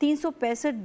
365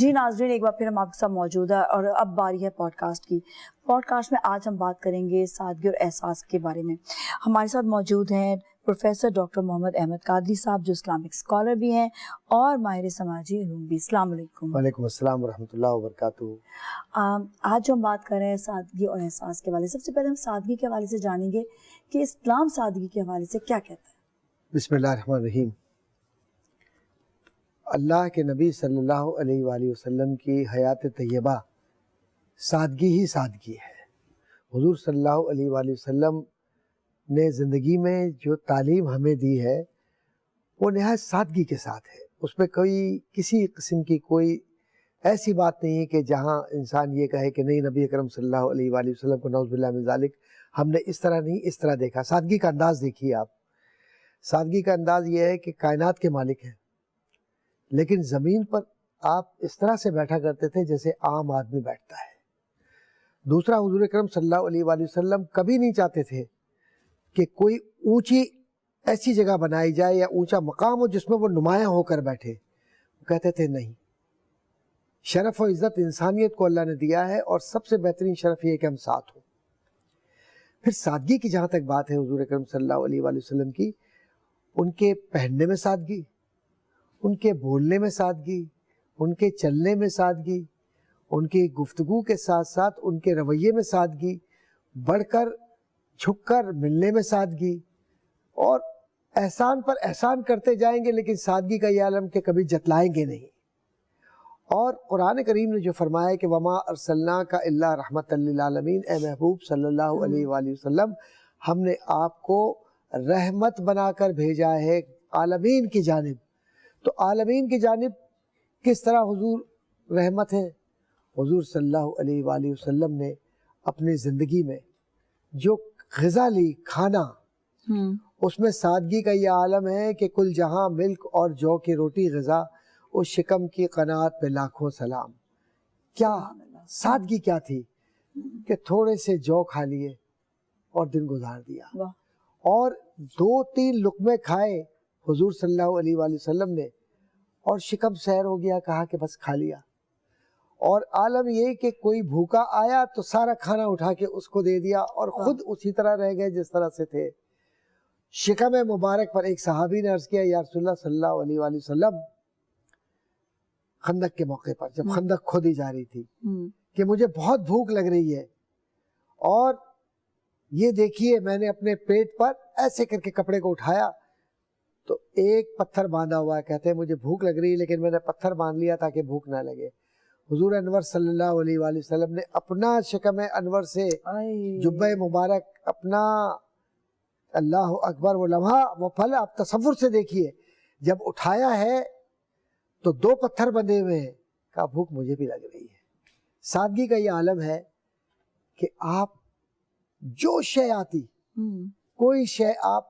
جی ناظرین، ایک بار پھر ہم آپ کے ساتھ موجود ہے اور اب باری ہے پوڈ کاسٹ کی. پوڈ کاسٹ میں آج ہم بات کریں گے سادگی اور احساس کے بارے میں. ہمارے ساتھ موجود ہیں پروفیسر ڈاکٹر محمد احمد قادری صاحب، جو اسلامک اسکالر بھی ہیں اور ماہر سماجی علوم بھی. السلام علیکم. وعلیکم السلام ورحمۃ اللہ وبرکاتہ. آج جو ہم بات کر رہے ہیں سادگی اور احساس کے حوالے سے، سب سے پہلے ہم سادگی کے حوالے سے جانیں گے کہ اسلام سادگی کے حوالے سے کیا کہتا ہے. بسم اللہ الرحمن الرحیم. اللہ کے نبی صلی اللہ علیہ وآلہ وسلم کی حیات طیبہ سادگی ہی سادگی ہے. حضور صلی اللہ علیہ وآلہ وسلم نے زندگی میں جو تعلیم ہمیں دی ہے وہ نہایت سادگی کے ساتھ ہے. اس میں کسی قسم کی کوئی ایسی بات نہیں ہے کہ جہاں انسان یہ کہے کہ نہیں نبی اکرم صلی اللہ علیہ وآلہ وسلم کو نعوذ باللہ من ذالک ہم نے اس طرح نہیں اس طرح دیکھا. سادگی کا انداز دیکھیے آپ. سادگی کا انداز یہ ہے کہ کائنات کے مالک ہیں، لیکن زمین پر آپ اس طرح سے بیٹھا کرتے تھے جیسے عام آدمی بیٹھتا ہے. دوسرا، حضور اکرم صلی اللہ علیہ وآلہ وسلم کبھی نہیں چاہتے تھے کہ کوئی اونچی ایسی جگہ بنائی جائے یا اونچا مقام ہو جس میں وہ نمایاں ہو کر بیٹھے. وہ کہتے تھے نہیں، شرف و عزت انسانیت کو اللہ نے دیا ہے اور سب سے بہترین شرف یہ ہے کہ ہم ساتھ ہوں. پھر سادگی کی جہاں تک بات ہے حضور اکرم صلی اللہ علیہ وآلہ وسلم کی، ان کے پہننے میں سادگی، ان کے بولنے میں سادگی، ان کے چلنے میں سادگی، ان کی گفتگو کے ساتھ ساتھ ان کے رویے میں سادگی، بڑھ کر جھک کر ملنے میں سادگی، اور احسان پر احسان کرتے جائیں گے لیکن سادگی کا یہ عالم کہ کبھی جتلائیں گے نہیں. اور قرآن کریم نے جو فرمایا ہے کہ وما ارسلناک الا رحمۃ للعالمین، اے محبوب صلی اللہ علیہ وآلہ وسلم ہم نے آپ کو رحمت بنا کر بھیجا ہے عالمین کی جانب. تو عالمین کی جانب کس طرح حضور رحمت ہے؟ حضور صلی اللہ علیہ وآلہ وسلم نے اپنی زندگی میں جو غذا لی، کھانا، اس میں سادگی کا یہ عالم ہے کہ کل جہاں ملک اور جو کی روٹی غذا، اس شکم کی قناعت پہ لاکھوں سلام. کیا سادگی کیا تھی کہ تھوڑے سے جو کھا لیے اور دن گزار دیا. اور 2-3 لقمے کھائے حضور صلی اللہ علیہ وآلہ وسلم نے اور شکم سیر ہو گیا، کہا کہ بس کھا لیا. اور عالم یہ کہ کوئی بھوکا آیا تو سارا کھانا اٹھا کے اس کو دے دیا اور خود اسی طرح رہ گئے جس طرح سے تھے. شکم مبارک پر ایک صحابی نے عرض کیا یا رسول اللہ صلی اللہ علیہ وآلہ وسلم، خندق کے موقع پر جب خندق کھودی جا رہی تھی، کہ مجھے بہت بھوک لگ رہی ہے اور یہ دیکھیے میں نے اپنے پیٹ پر ایسے کر کے کپڑے کو اٹھایا تو ایک پتھر باندھا ہوا ہے. کہتے ہیں مجھے بھوک لگ رہی ہے لیکن میں نے پتھر باندھ لیا تاکہ بھوک نہ لگے. حضور انور صلی اللہ علیہ وآلہ وسلم نے اپنا شکم انور سے جبہ مبارک، اپنا اللہ اکبر، وہ لمحہ وہ پھل آپ تصور سے دیکھیے، جب اٹھایا ہے تو 2 پتھر بندھے ہوئے ہیں، کہا بھوک مجھے بھی لگ رہی ہے. سادگی کا یہ عالم ہے کہ آپ جو شے آتی، کوئی شے آپ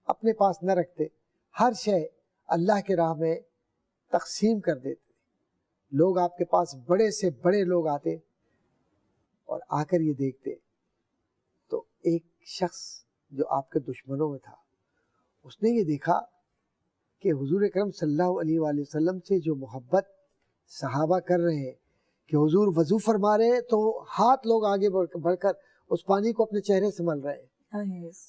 اپنے پاس نہ رکھتے، ہر شے اللہ کے راہ میں تقسیم کر دیتے. لوگ آپ کے پاس بڑے سے بڑے لوگ آتے اور آ کر یہ دیکھتے تو ایک شخص جو آپ کے دشمنوں میں تھا، اس نے یہ دیکھا کہ حضور اکرم صلی اللہ علیہ وآلہ وسلم سے جو محبت صحابہ کر رہے ہیں کہ حضور وضو فرما رہے ہیں تو ہاتھ لوگ آگے بڑھ کر اس پانی کو اپنے چہرے سے مل رہے ہیں.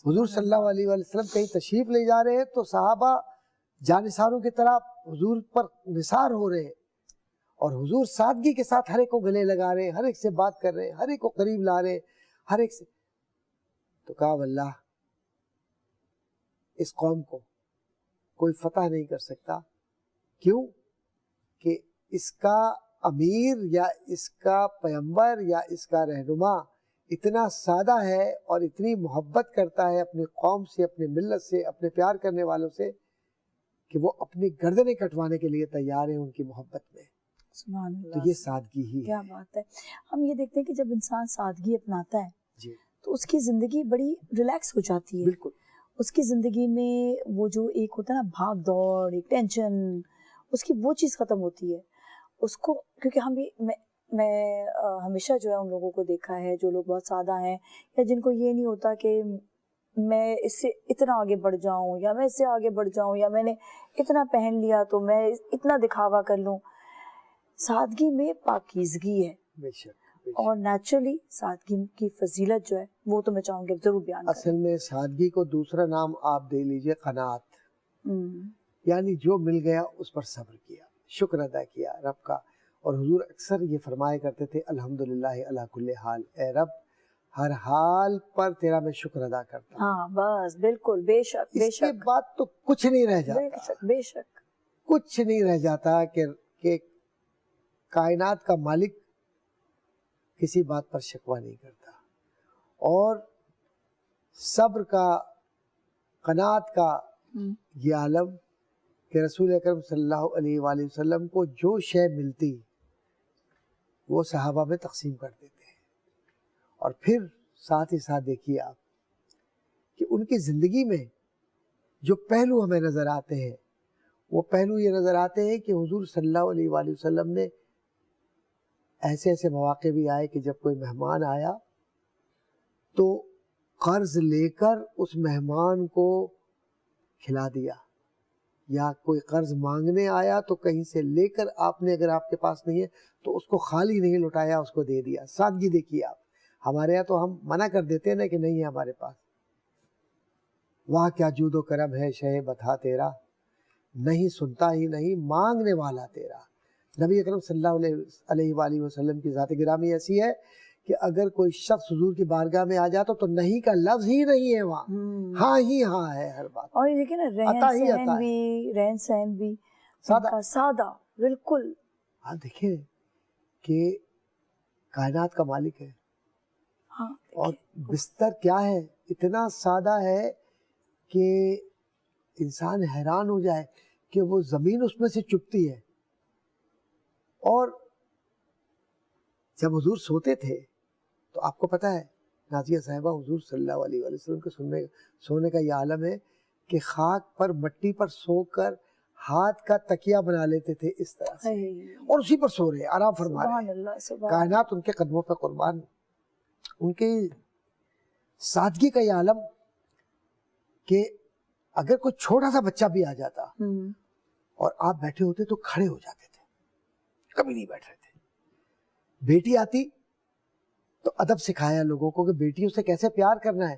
حضور صلی اللہ علیہ وآلہ وسلم کہیں تشریف لے جا رہے ہیں تو صحابہ جانثاروں کی طرح حضور پر نثار ہو رہے ہیں اور حضور سادگی کے ساتھ ہر ایک کو گلے لگا رہے ہیں، ہر ایک سے بات کر رہے ہیں، ہر ایک کو قریب لا رہے ہیں، ہر ایک سے. تو کہا واللہ اس قوم کو کوئی فتح نہیں کر سکتا. کیوں؟ کہ اس کا امیر یا اس کا پیمبر یا اس کا رہنما اتنا سادہ ہے اور اتنی محبت کرتا ہے اپنی قوم سے، اپنی ملت سے، اپنے پیار کرنے والوں سے کہ وہ اپنی گردنیں کٹوانے کے لیے تیار ہیں ان کی محبت میں. سبحان اللہ. تو یہ سادگی ہی کیا بات ہے. ہم یہ دیکھتے ہیں کہ جب انسان سادگی اپناتا ہے جی تو اس کی زندگی بڑی ریلیکس ہو جاتی ہے. بالکل. اس کی زندگی میں وہ جو ایک ہوتا ہے نا بھاگ دوڑ، ایک ٹینشن، اس کی وہ چیز ختم ہوتی ہے. اس کو کیونکہ میں ہمیشہ جو ہے ان لوگوں کو دیکھا ہے جو لوگ بہت سادہ ہیں یا جن کو یہ نہیں ہوتا کہ میں اس سے اتنا آگے بڑھ جاؤں یا میں اس سے آگے بڑھ جاؤں یا میں نے اتنا پہن لیا تو میں اتنا دکھاوا کر لوں. سادگی میں پاکیزگی ہے، بے شک اور نیچرلی سادگی کی فضیلت جو ہے وہ تو میں چاہوں گی ضرور بیان کریں۔ اصل میں سادگی کو دوسرا نام آپ دے لیجئے قناعت، یعنی جو مل گیا اس پر صبر کیا، شکر ادا کیا رب کا۔ اور حضور اکثر یہ فرمایا کرتے تھے الحمدللہ علی کل حال، اے رب ہر حال پر تیرا میں شکر ادا کرتا ہوں۔ ہاں بس بالکل، بے شک بے اس کے شک بعد تو کچھ نہیں رہ بے جاتا، شک بے شک۔ کچھ نہیں رہ جاتا کہ کائنات کا مالک کسی بات پر شکوہ نہیں کرتا۔ اور صبر کا، قناعت کا یہ عالم کہ رسول اکرم صلی اللہ علیہ وآلہ وسلم کو جو شے ملتی وہ صحابہ میں تقسیم کر دیتے ہیں۔ اور پھر ساتھ ہی ساتھ دیکھیے آپ کہ ان کی زندگی میں جو پہلو ہمیں نظر آتے ہیں، وہ پہلو یہ نظر آتے ہیں کہ حضور صلی اللہ علیہ وآلہ وسلم نے ایسے ایسے مواقع بھی آئے کہ جب کوئی مہمان آیا تو قرض لے کر اس مہمان کو کھلا دیا، یا کوئی قرض مانگنے آیا تو کہیں سے لے کر آپ نے، اگر آپ کے پاس نہیں ہے تو اس کو خالی نہیں لوٹایا، اس کو دے دیا۔ سادگی دیکھیے آپ، ہمارے یہاں تو ہم منع کر دیتے ہیں نا کہ نہیں ہے ہمارے پاس۔ واہ کیا جود و کرم ہے شہ بتا تیرا، نہیں سنتا ہی نہیں مانگنے والا تیرا۔ نبی اکرم صلی اللہ علیہ وآلہ وسلم کی ذات گرامی ایسی ہے کہ اگر کوئی شخص حضور کی بارگاہ میں آ جاتا تو نہیں کا لفظ ہی نہیں ہے وہاں، ہاں ہی ہاں ہے ہر بات۔ اور یہ دیکھیں نا رہن سہن بھی سادہ سادہ بالکل۔ آپ دیکھیں کہ کائنات کا مالک ہے، ہاں اور بستر کیا ہے، اتنا سادہ ہے کہ انسان حیران ہو جائے کہ وہ زمین اس میں سے چپتی ہے۔ اور جب حضور سوتے تھے تو آپ کو پتہ ہے نازیہ صاحبہ، حضور صلی اللہ علیہ وآلہ وسلم کے سونے کا یہ عالم ہے کہ خاک پر، مٹی پر سو کر ہاتھ کا تکیہ بنا لیتے تھے اس طرح سے، اور اسی پر سو رہے، آرام فرما رہے۔ کائنات ان کے قدموں پہ قربان، ان کے سادگی کا یہ عالم کہ اگر کوئی چھوٹا سا بچہ بھی آ جاتا اور آپ بیٹھے ہوتے تو کھڑے ہو جاتے تھے، کبھی نہیں بیٹھ رہے تھے۔ بیٹی آتی تو ادب سکھایا لوگوں کو کہ بیٹیوں سے کیسے پیار کرنا ہے،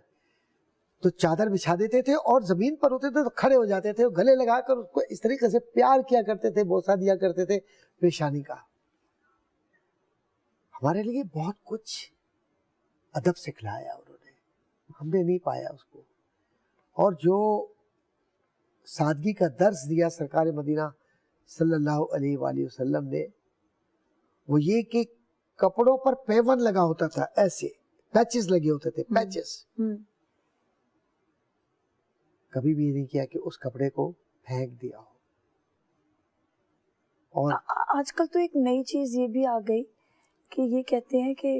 تو چادر بچھا دیتے تھے، اور زمین پر ہوتے تھے تو کھڑے ہو جاتے تھے، گلے لگا کر اس کو اس طریقے سے پیار کیا کرتے تھے، بوسہ دیا کرتے تھے پیشانی کا۔ ہمارے لیے بہت کچھ ادب سکھلایا انہوں نے، ہم نے نہیں پایا اس کو۔ اور جو سادگی کا درس دیا سرکار مدینہ صلی اللہ علیہ وآلہ وسلم نے، وہ یہ کہ کپڑوں پر پیون لگا ہوتا تھا، ایسے پیچز لگے ہوتے تھے، پیچز۔ کبھی بھی یہ نہیں کیا کہ اس کپڑے کو پھینک دیا ہو۔ اور آج کل تو ایک نئی چیز یہ بھی آ گئی کہ یہ کہتے ہیں کہ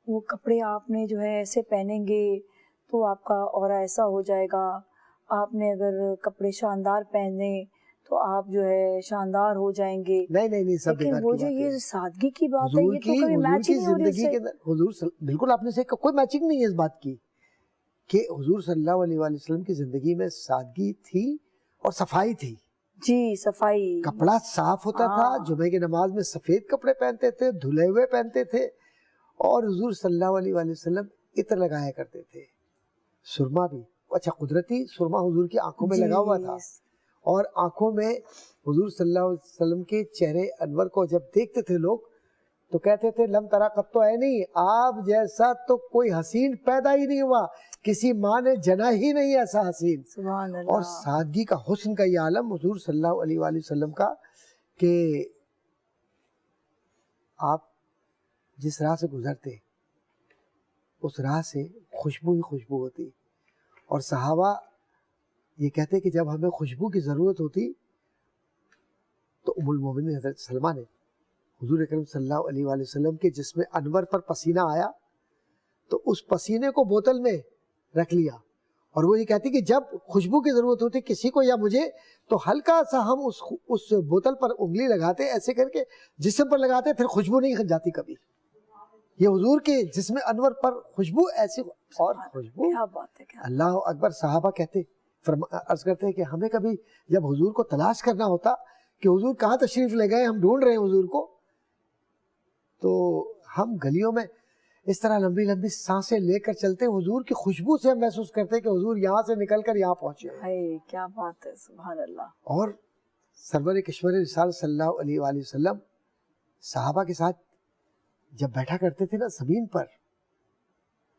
وہ کپڑے آپ نے جو ہے ایسے پہنیں گے تو آپ کا اورا ایسا ہو جائے گا، آپ نے اگر کپڑے شاندار پہنے تو آپ جو ہے شاندار ہو جائیں گے۔ نہیں سب لیکن وہ جو یہ سادگی کی بات ہے یہ تو کبھی میچ ہی نہیں ہو رہی اس سے۔ حضور بالکل آپ نے سے کوئی میچنگ نہیں ہے اس بات کی کہ حضور صلی اللہ علیہ وآلہ وسلم کی زندگی میں سادگی تھی اور صفائی تھی۔ جی صفائی، کپڑا صاف ہوتا تھا، جمعے کی نماز میں سفید کپڑے پہنتے تھے، دھلے ہوئے پہنتے تھے، اور حضور صلی اللہ علیہ وآلہ وسلم عطر لگایا کرتے تھے، سرما بھی، اچھا قدرتی سرما حضور کی آنکھوں میں لگا ہوا تھا، اور آنکھوں میں حضور صلی اللہ علیہ وسلم کے چہرے انور کو جب دیکھتے تھے لوگ تو کہتے تھے لم ترا قط تو ہے نہیں، آپ جیسا تو کوئی حسین پیدا ہی نہیں ہوا، کسی ماں نے جنا ہی نہیں ایسا حسین۔ سبحان اللہ۔ اور سادگی کا، حسن کا یہ عالم حضور صلی اللہ علیہ وآلہ وسلم کا کہ آپ جس راہ سے گزرتے اس راہ سے خوشبو ہی خوشبو ہوتی، اور صحابہ یہ کہتے کہ جب ہمیں خوشبو کی ضرورت ہوتی تو ام المومنین حضرت سلمہ نے حضور اکرم صلی اللہ علیہ وآلہ وسلم کے جسم انور پر پسینہ آیا تو اس پسینے کو بوتل میں رکھ لیا، اور وہ یہ کہتی کہ جب خوشبو کی ضرورت ہوتی کسی کو یا مجھے تو ہلکا سا ہم اس بوتل پر انگلی لگاتے، ایسے کر کے جسم پر لگاتے، پھر خوشبو نہیں جاتی کبھی۔ یہ حضور کے جسم انور پر خوشبو ایسی، اور خوشبو، کیا بات ہے، اللہ اکبر۔ صحابہ کہتے، عرض کرتے ہیں کہ ہمیں کبھی جب حضور کو تلاش کرنا ہوتا کہ حضور کہاں تشریف لے گئے، ہم ڈھونڈ رہے ہیں حضور کو، تو ہم گلیوں میں اس طرح لمبی لمبی سانسیں لے کر چلتے ہیں، حضور کی خوشبو سے ہم محسوس کرتے ہیں کہ حضور یہاں سے نکل کر یہاں پہنچے ہیں۔ ہائے کیا بات ہے، سبحان اللہ۔ اور سرور کشور رسالت صلی اللہ علیہ وآلہ وسلم صحابہ کے ساتھ جب بیٹھا کرتے تھے نا زمین پر،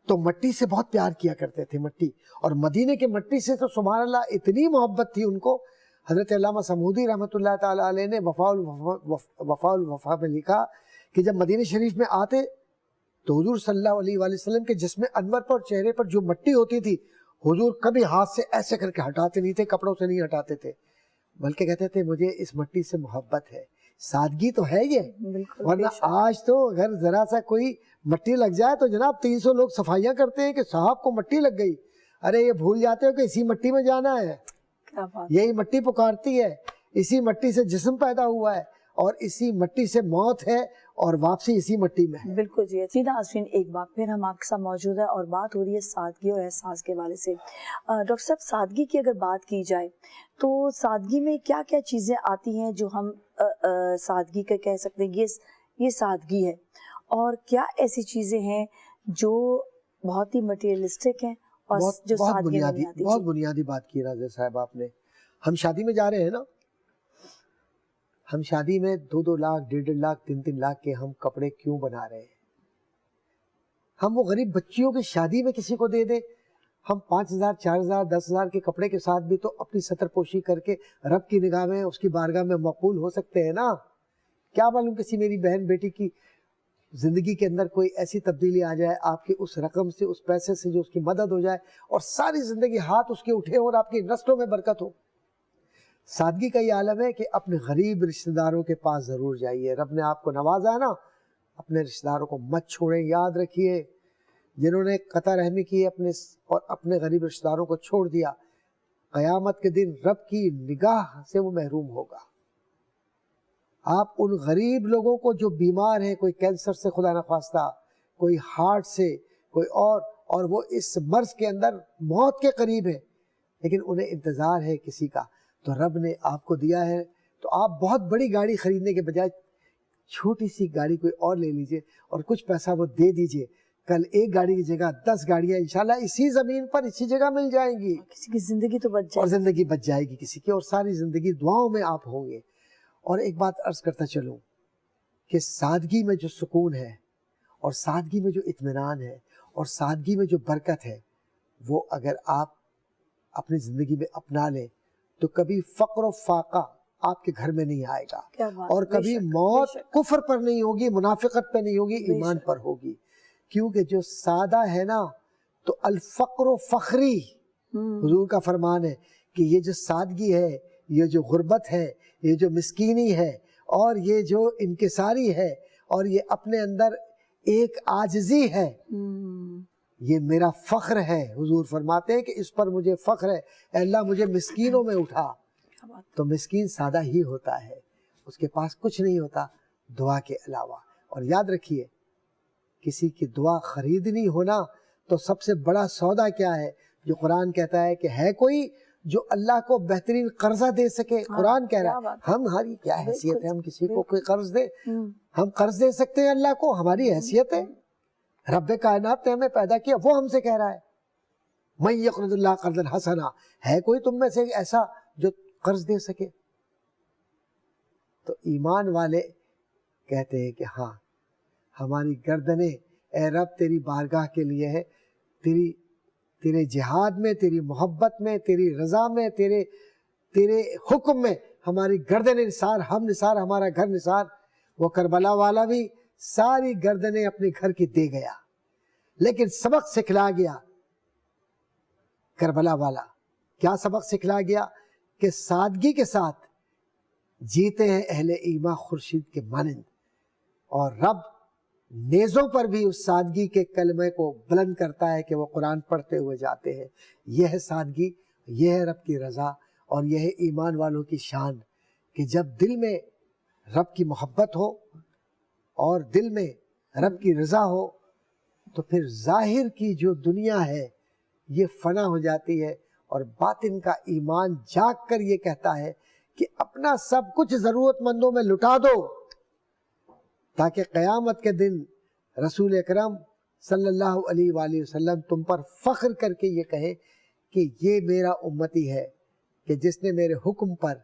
تو مٹی سے بہت پیار کیا کرتے تھے، مٹی، اور مدینے کے مٹی سے تو سبحان اللہ اتنی محبت تھی ان کو۔ حضرت علامہ سمودی رحمۃ اللہ تعالیٰ علیہ نے وفاء الوفا میں لکھا کہ جب مدینہ شریف میں آتے تو حضور صلی اللہ علیہ وآلہ وسلم کے جسم انور پر، چہرے پر جو مٹی ہوتی تھی، حضور کبھی ہاتھ سے ایسے کر کے ہٹاتے نہیں تھے، کپڑوں سے نہیں ہٹاتے تھے، بلکہ کہتے تھے مجھے اس مٹی سے محبت ہے۔ سادگی تو ہے یہ، بالکل، ورنہ بے شک۔ آج تو اگر ذرا سا کوئی مٹی لگ جائے تو جناب 300 لوگ صفائیاں کرتے ہیں کہ صاحب کو مٹی لگ گئی، ارے یہ بھول جاتے ہو کہ اسی مٹی میں جانا ہے، کیا بات، یہی مٹی پکارتی ہے، اسی مٹی سے جسم پیدا ہوا ہے اور اسی مٹی سے موت ہے اور واپسی اسی مٹی میں ہے۔ بالکل جی۔ جی ناظرین، ایک بار پھر ہم آپ کے ساتھ موجود ہیں اور بات ہو رہی ہے سادگی اور احساس کے حوالے سے۔ ڈاکٹر صاحب، سادگی کی اگر بات کی جائے تو سادگی میں کیا کیا چیزیں آتی ہیں جو ہم سادگی کا کہہ سکتے ہیں یہ سادگی ہے، اور کیا ایسی چیزیں ہیں جو بہت ہی مٹیریلسٹک ہیں اور جو سادگی میں نہیں آتی؟ بہت بنیادی بات کی راضی صاحب آپ نے۔ ہم شادی میں جا رہے ہیں نا، ہم شادی میں 2-2 لاکھ 1.5 لاکھ 3-3 لاکھ کے ہم کپڑے کیوں بنا رہے ہیں؟ ہم وہ غریب بچیوں کی شادی میں کسی کو دے دیں، ہم 5,000 4,000 10,000 کے کپڑے کے ساتھ بھی تو اپنی ستر پوشی کر کے رب کی نگاہ میں، اس کی بارگاہ میں مقبول ہو سکتے ہیں نا۔ کیا معلوم کسی میری بہن بیٹی کی زندگی کے اندر کوئی ایسی تبدیلی آ جائے، آپ کی اس رقم سے، اس پیسے سے جو اس کی مدد ہو جائے اور ساری زندگی ہاتھ اس کے اٹھے اور آپ کی نسلوں میں برکت ہو۔ سادگی کا یہ عالم ہے کہ اپنے غریب رشتہ داروں کے پاس ضرور جائیے۔ رب نے آپ کو نوازا ہے نا، اپنے رشتہ داروں کو مت چھوڑیں۔ یاد رکھیے، جنہوں نے قطع رحمی کی اپنے غریب رشتہ داروں کو چھوڑ دیا، قیامت کے دن رب کی نگاہ سے وہ محروم ہوگا۔ آپ ان غریب لوگوں کو جو بیمار ہیں، کوئی کینسر سے خدا نخواستہ، کوئی ہارٹ سے، کوئی اور وہ اس مرض کے اندر موت کے قریب ہیں، لیکن انہیں انتظار ہے کسی کا، تو رب نے آپ کو دیا ہے، تو آپ بہت بڑی گاڑی خریدنے کے بجائے چھوٹی سی گاڑی کوئی اور لے لیجئے اور کچھ پیسہ وہ دے دیجئے۔ کل ایک گاڑی کی جگہ 10 گاڑیاں انشاءاللہ اسی زمین پر اسی جگہ مل جائیں گی، کسی کی زندگی تو بچ اور جائے۔ زندگی بچ جائے گی کسی کی، اور ساری زندگی دعاؤں میں آپ ہوں گے۔ اور ایک بات عرض کرتا چلوں کہ سادگی میں جو سکون ہے اور سادگی میں جو اطمینان ہے اور سادگی میں جو برکت ہے، وہ اگر آپ اپنی زندگی میں اپنا لیں تو کبھی فقر و فاقہ آپ کے گھر میں نہیں آئے گا، کیا بات، اور بے کبھی شک، موت بے شک، کفر پر نہیں ہوگی، منافقت پہ نہیں ہوگی، بے ایمان شک۔ پر ہوگی۔ کیونکہ جو سادہ ہے نا، تو الفقر و فخری، حضور کا فرمان ہے کہ یہ جو سادگی ہے، یہ جو غربت ہے، یہ جو مسکینی ہے، اور یہ جو انکساری ہے، اور یہ اپنے اندر ایک عاجزی ہے، یہ میرا فخر ہے۔ حضور فرماتے ہیں کہ اس پر مجھے فخر ہے، اے اللہ مجھے مسکینوں میں اٹھا۔ تو مسکین سادہ ہی ہوتا ہے، اس کے پاس کچھ نہیں ہوتا دعا کے علاوہ۔ اور یاد رکھیے، کسی کی دعا خریدنی ہونا تو سب سے بڑا سودا کیا ہے؟ جو قرآن کہتا ہے کہ ہے کوئی جو اللہ کو بہترین قرضہ دے سکے؟ قرآن کہہ رہا ہے، ہماری کیا حیثیت ہے ہم کسی کو کوئی قرض دے؟ ہم قرض دے سکتے ہیں اللہ کو؟ ہماری حیثیت ہے؟ رب کائنات نے ہمیں پیدا کیا، وہ ہم سے کہہ رہا ہے من یقرض اللہ قرضا حسنا، ہے کوئی تم میں سے ایسا جو قرض دے سکے؟ تو ایمان والے کہتے ہیں کہ ہاں، ہماری گردنیں اے رب تیری بارگاہ کے لیے ہے، تیرے جہاد میں، تیری محبت میں، تیری رضا میں، تیرے حکم میں ہماری گردنیں نثار، ہم نثار، ہمارا گھر نثار۔ وہ کربلا والا بھی ساری گردنیں اپنے گھر کی دے گیا، لیکن سبق سکھلا گیا۔ کربلا والا کیا سبق سکھلا گیا؟ کہ سادگی کے ساتھ جیتے ہیں اہل ایمان خورشید کے مانند، اور رب نیزوں پر بھی اس سادگی کے کلمے کو بلند کرتا ہے کہ وہ قرآن پڑھتے ہوئے جاتے ہیں۔ یہ ہے سادگی، یہ ہے رب کی رضا، اور یہ ہے ایمان والوں کی شان، کہ جب دل میں رب کی محبت ہو اور دل میں رب کی رضا ہو تو پھر ظاہر کی جو دنیا ہے یہ فنا ہو جاتی ہے، اور باطن کا ایمان جاگ کر یہ کہتا ہے کہ اپنا سب کچھ ضرورت مندوں میں لٹا دو، تاکہ قیامت کے دن رسول اکرم صلی اللہ علیہ وآلہ وسلم تم پر فخر کر کے یہ کہے کہ یہ میرا امتی ہے کہ جس نے میرے حکم پر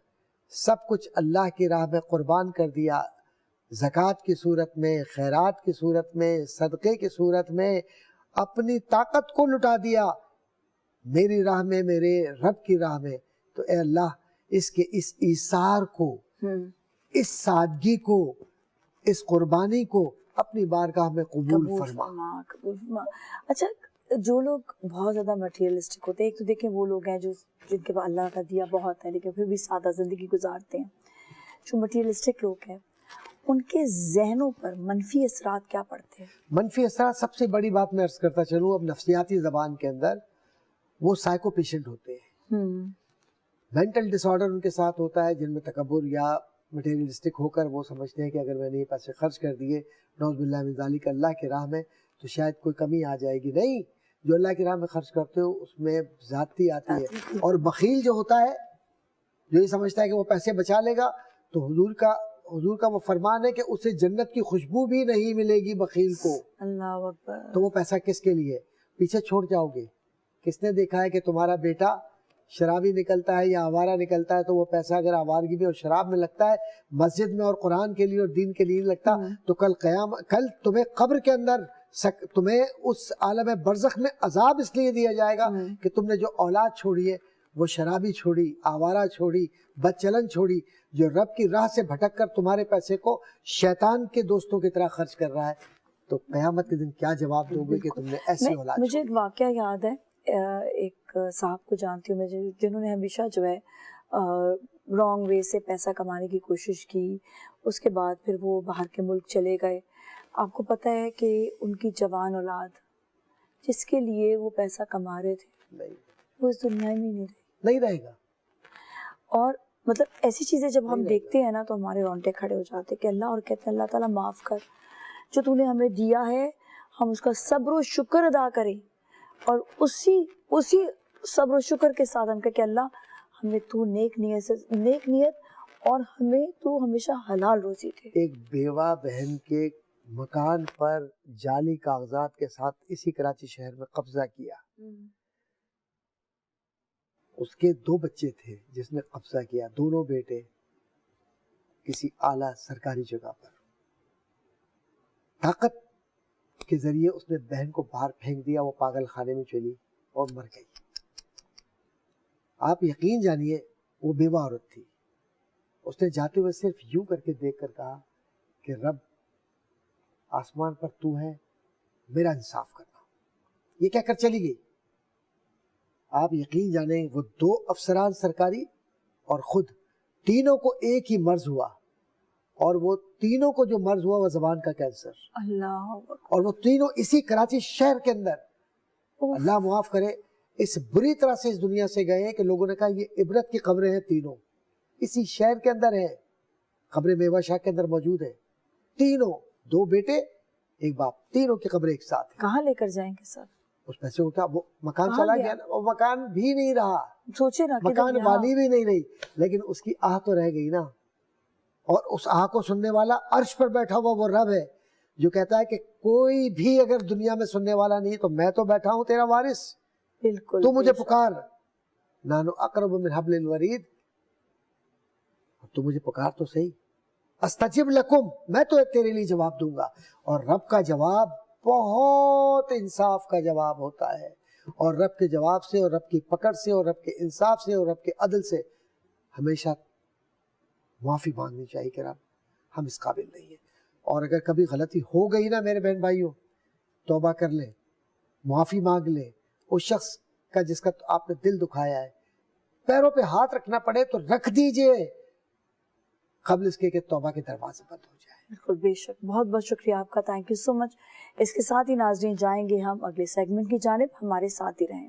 سب کچھ اللہ کی راہ میں قربان کر دیا، زکوٰۃ کی صورت میں، خیرات کی صورت میں، صدقے کی صورت میں اپنی طاقت کو لٹا دیا میری راہ میں، میرے رب کی راہ میں۔ تو اے اللہ اس کے اس ایثار کو، اس سادگی کو، اس قربانی کو اپنی بارگاہ میں قبول فرما۔ قبول فرما۔ اچھا، جو لوگ بہت زیادہ مٹیریلسٹک ہوتے ہیں، ایک تو دیکھیں وہ لوگ ہیں جن کے پاس اللہ کا دیا بہت ہے لیکن پھر بھی سادہ زندگی گزارتے ہیں، جو مٹیریلسٹک لوگ ہیں ان کے ذہنوں پر منفی اثرات کیا پڑتے ہیں؟ منفی اثرات، سب سے بڑی بات میں عرض کرتا چلوں اب نفسیاتی زبان کے اندر، وہ سائیکو پیشنٹ ہوتے ہیں، مینٹل ڈس آرڈر ان کے ساتھ ہوتا ہے، جن میں تکبر یا مٹیریلسٹک ہو کر وہ سمجھتے ہیں کہ اگر میں نے یہ پیسے خرچ کر دیے نعوذ باللہ من ذالک اللہ کی راہ میں تو شاید کوئی کمی آ جائے گی۔ نہیں، جو اللہ کی راہ میں خرچ کرتے ہو اس میں زیادتی آتی ہے۔ اور بخیل جو ہوتا ہے، جو یہ سمجھتا ہے کہ وہ پیسے بچا لے گا، تو حضور کا وہ فرمان ہے کہ اسے جنت کی خوشبو بھی نہیں ملے گی بخیل کو۔ اللہ اکبر۔ تو وہ پیسہ کس کے لیے؟ پیچھے چھوڑ جاؤ گے۔ کس نے دیکھا ہے کہ تمہارا بیٹا شرابی نکلتا ہے یا آوارہ نکلتا ہے تو وہ پیسہ اگر آوارگی میں اور شراب میں لگتا ہے، مسجد میں اور قرآن کے لیے اور دین کے لیے لگتا، تو کل تمہیں قبر کے اندر تمہیں اس عالم برزخ میں عذاب اس لیے دیا جائے گا کہ تم نے جو اولاد چھوڑی ہے وہ شرابی چھوڑی، آوارہ چھوڑی، بد چلن چھوڑی، جو رب کی راہ سے بھٹک کر تمہارے پیسے کو شیطان کے دوستوں کی طرح خرچ کر رہا ہے، تو قیامت کے دن کیا جواب دو گے کہ تم نے ایسی اولاد مجھے ایک واقعہ یاد ہے، ایک صاحب کو جانتی ہوں میں جنہوں نے ہمیشہ جو ہے رانگ وے سے پیسہ کمانے کی کوشش کی، اس کے بعد پھر وہ باہر کے ملک چلے گئے۔ آپ کو پتہ ہے کہ ان کی جوان اولاد جس کے لیے وہ پیسہ کما رہے تھے وہ اس دنیا میں نہیں رہے گا۔ اور مطلب ایسی چیزیں جب ہم دیکھتے ہیں نا تو ہمارے رونگٹے کھڑے ہو جاتے کہ اللہ، اور کہتے ہیں اللہ تعالیٰ معاف کر، جو تو نے ہمیں دیا ہے ہم اس کا صبر و شکر ادا کریں، اور اسی صبر و شکر کے ساتھ ہم کہ اللہ ہمیں تو نیک نیت اور ہمیں تو ہمیشہ حلال روزی دے۔ ایک بیوہ بہن کے مکان پر جعلی کاغذات کے ساتھ اسی کراچی شہر میں قبضہ کیا، اس کے 2 بچے تھے جس نے قبضہ کیا، دونوں بیٹے کسی اعلیٰ سرکاری جگہ پر، طاقت کے ذریعے اس نے بہن کو باہر پھینک دیا، وہ پاگل خانے میں چلی اور مر گئی۔ آپ یقین جانیے وہ بیوہ عورت تھی، اس نے جاتے ہوئے صرف یوں کر کے دیکھ کر کہا کہ رب آسمان پر تو ہے، میرا انصاف کرنا، یہ کہہ کر چلی گئی۔ آپ یقین جانیں وہ 2 افسران سرکاری اور خود تینوں کو ایک ہی مرض ہوا، اور وہ تینوں کو جو مرض ہوا وہ زبان کا کینسر، اللہ، اور وہ تینوں اسی کراچی شہر کے اندر، اللہ معاف کرے، اس بری طرح سے اس دنیا سے گئے ہیں کہ لوگوں نے کہا یہ عبرت کی قبریں ہیں، تینوں اسی شہر کے اندر ہیں، قبر میوہ شاہ کے اندر موجود ہے، تینوں، 2 بیٹے 1 باپ، تینوں کی قبر ایک ساتھ ہے۔ کہاں لے کر جائیں گے سر؟ اس پیسے اٹھا، وہ مکان چلا گیا نا، وہ مکان بھی نہیں رہا، سوچے نا، مکان والی بھی نہیں رہی، لیکن اس کی آہ تو رہ گئی نا، اور اس آہ کو سننے والا عرش پر بیٹھا ہوا وہ رب ہے جو کہتا ہے کہ کوئی بھی اگر دنیا میں سننے والا نہیں تو میں تو بیٹھا ہوں تیرا وارث، بالکل، تو مجھے پکار، نانو اقرب من حبل الورید، تو مجھے پکار تو صحیح، استجب لکم، میں تو تیرے لیے جواب دوں گا۔ اور رب کا جواب بہت انصاف کا جواب ہوتا ہے، اور رب کے جواب سے اور رب کی پکڑ سے اور رب کے انصاف سے اور رب کے عدل سے ہمیشہ معافی مانگنی چاہیے کہ رب ہم اس قابل نہیں ہیں، اور اگر کبھی غلطی ہو گئی نا میرے بہن بھائیوں، توبہ کر لیں، معافی مانگ لیں، اس شخص کا جس کا آپ نے دل دکھایا ہے، پیروں پہ ہاتھ رکھنا پڑے تو رکھ دیجئے قبل اس کے کہ توبہ کے دروازے بند ہو جائے۔ بالکل، بے شک، بہت بہت شکریہ آپ کا، تھینک یو سو مچ۔ اس کے ساتھ ہی ناظرین جائیں گے ہم اگلے سیگمنٹ کی جانب، ہمارے ساتھ ہی رہیں۔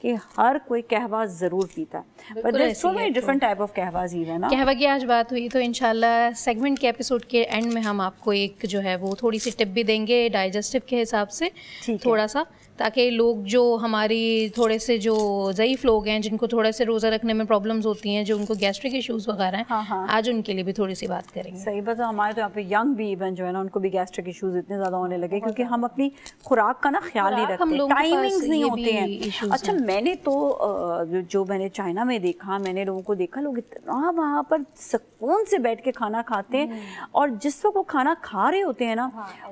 کہ ہر کوئی قہوہ ضرور پیتا ہے, but there's so many different type of قہوہs even نا. قہوہ کی آج بات ہوئی تو انشاءاللہ سیگمنٹ کے ایپیسوڈ کے اینڈ میں ہم آپ کو ایک جو ہے وہ تھوڑی سی ٹپ بھی دیں گے ڈائجسٹو کے حساب سے تھوڑا سا, تاکہ لوگ جو ہماری تھوڑے سے جو ضعیف لوگ ہیں, جن کو تھوڑے سے روزہ رکھنے میں پرابلمس ہوتی ہیں, جو ان کو گیسٹرک ایشوز وغیرہ ہیں, آج ان کے لیے بھی تھوڑی سی بات کریں گے. صحیح بات ہے. ہمارے تو یہاں پہ ینگ بھی ایون جو ہے نا ان کو بھی گیسٹرک ایشوز اتنے زیادہ ہونے لگے کیونکہ ہم اپنی خوراک کا نا خیال نہیں رکھتے, ٹائمنگز نہیں ہوتے ہیں. اچھا میں نے تو جو میں نے چائنا میں دیکھا, میں نے لوگوں کو دیکھا, لوگ اتنا وہاں پر سکون سے بیٹھ کے کھانا کھاتے ہیں, اور جس وقت وہ کھانا کھا رہے ہوتے ہیں نا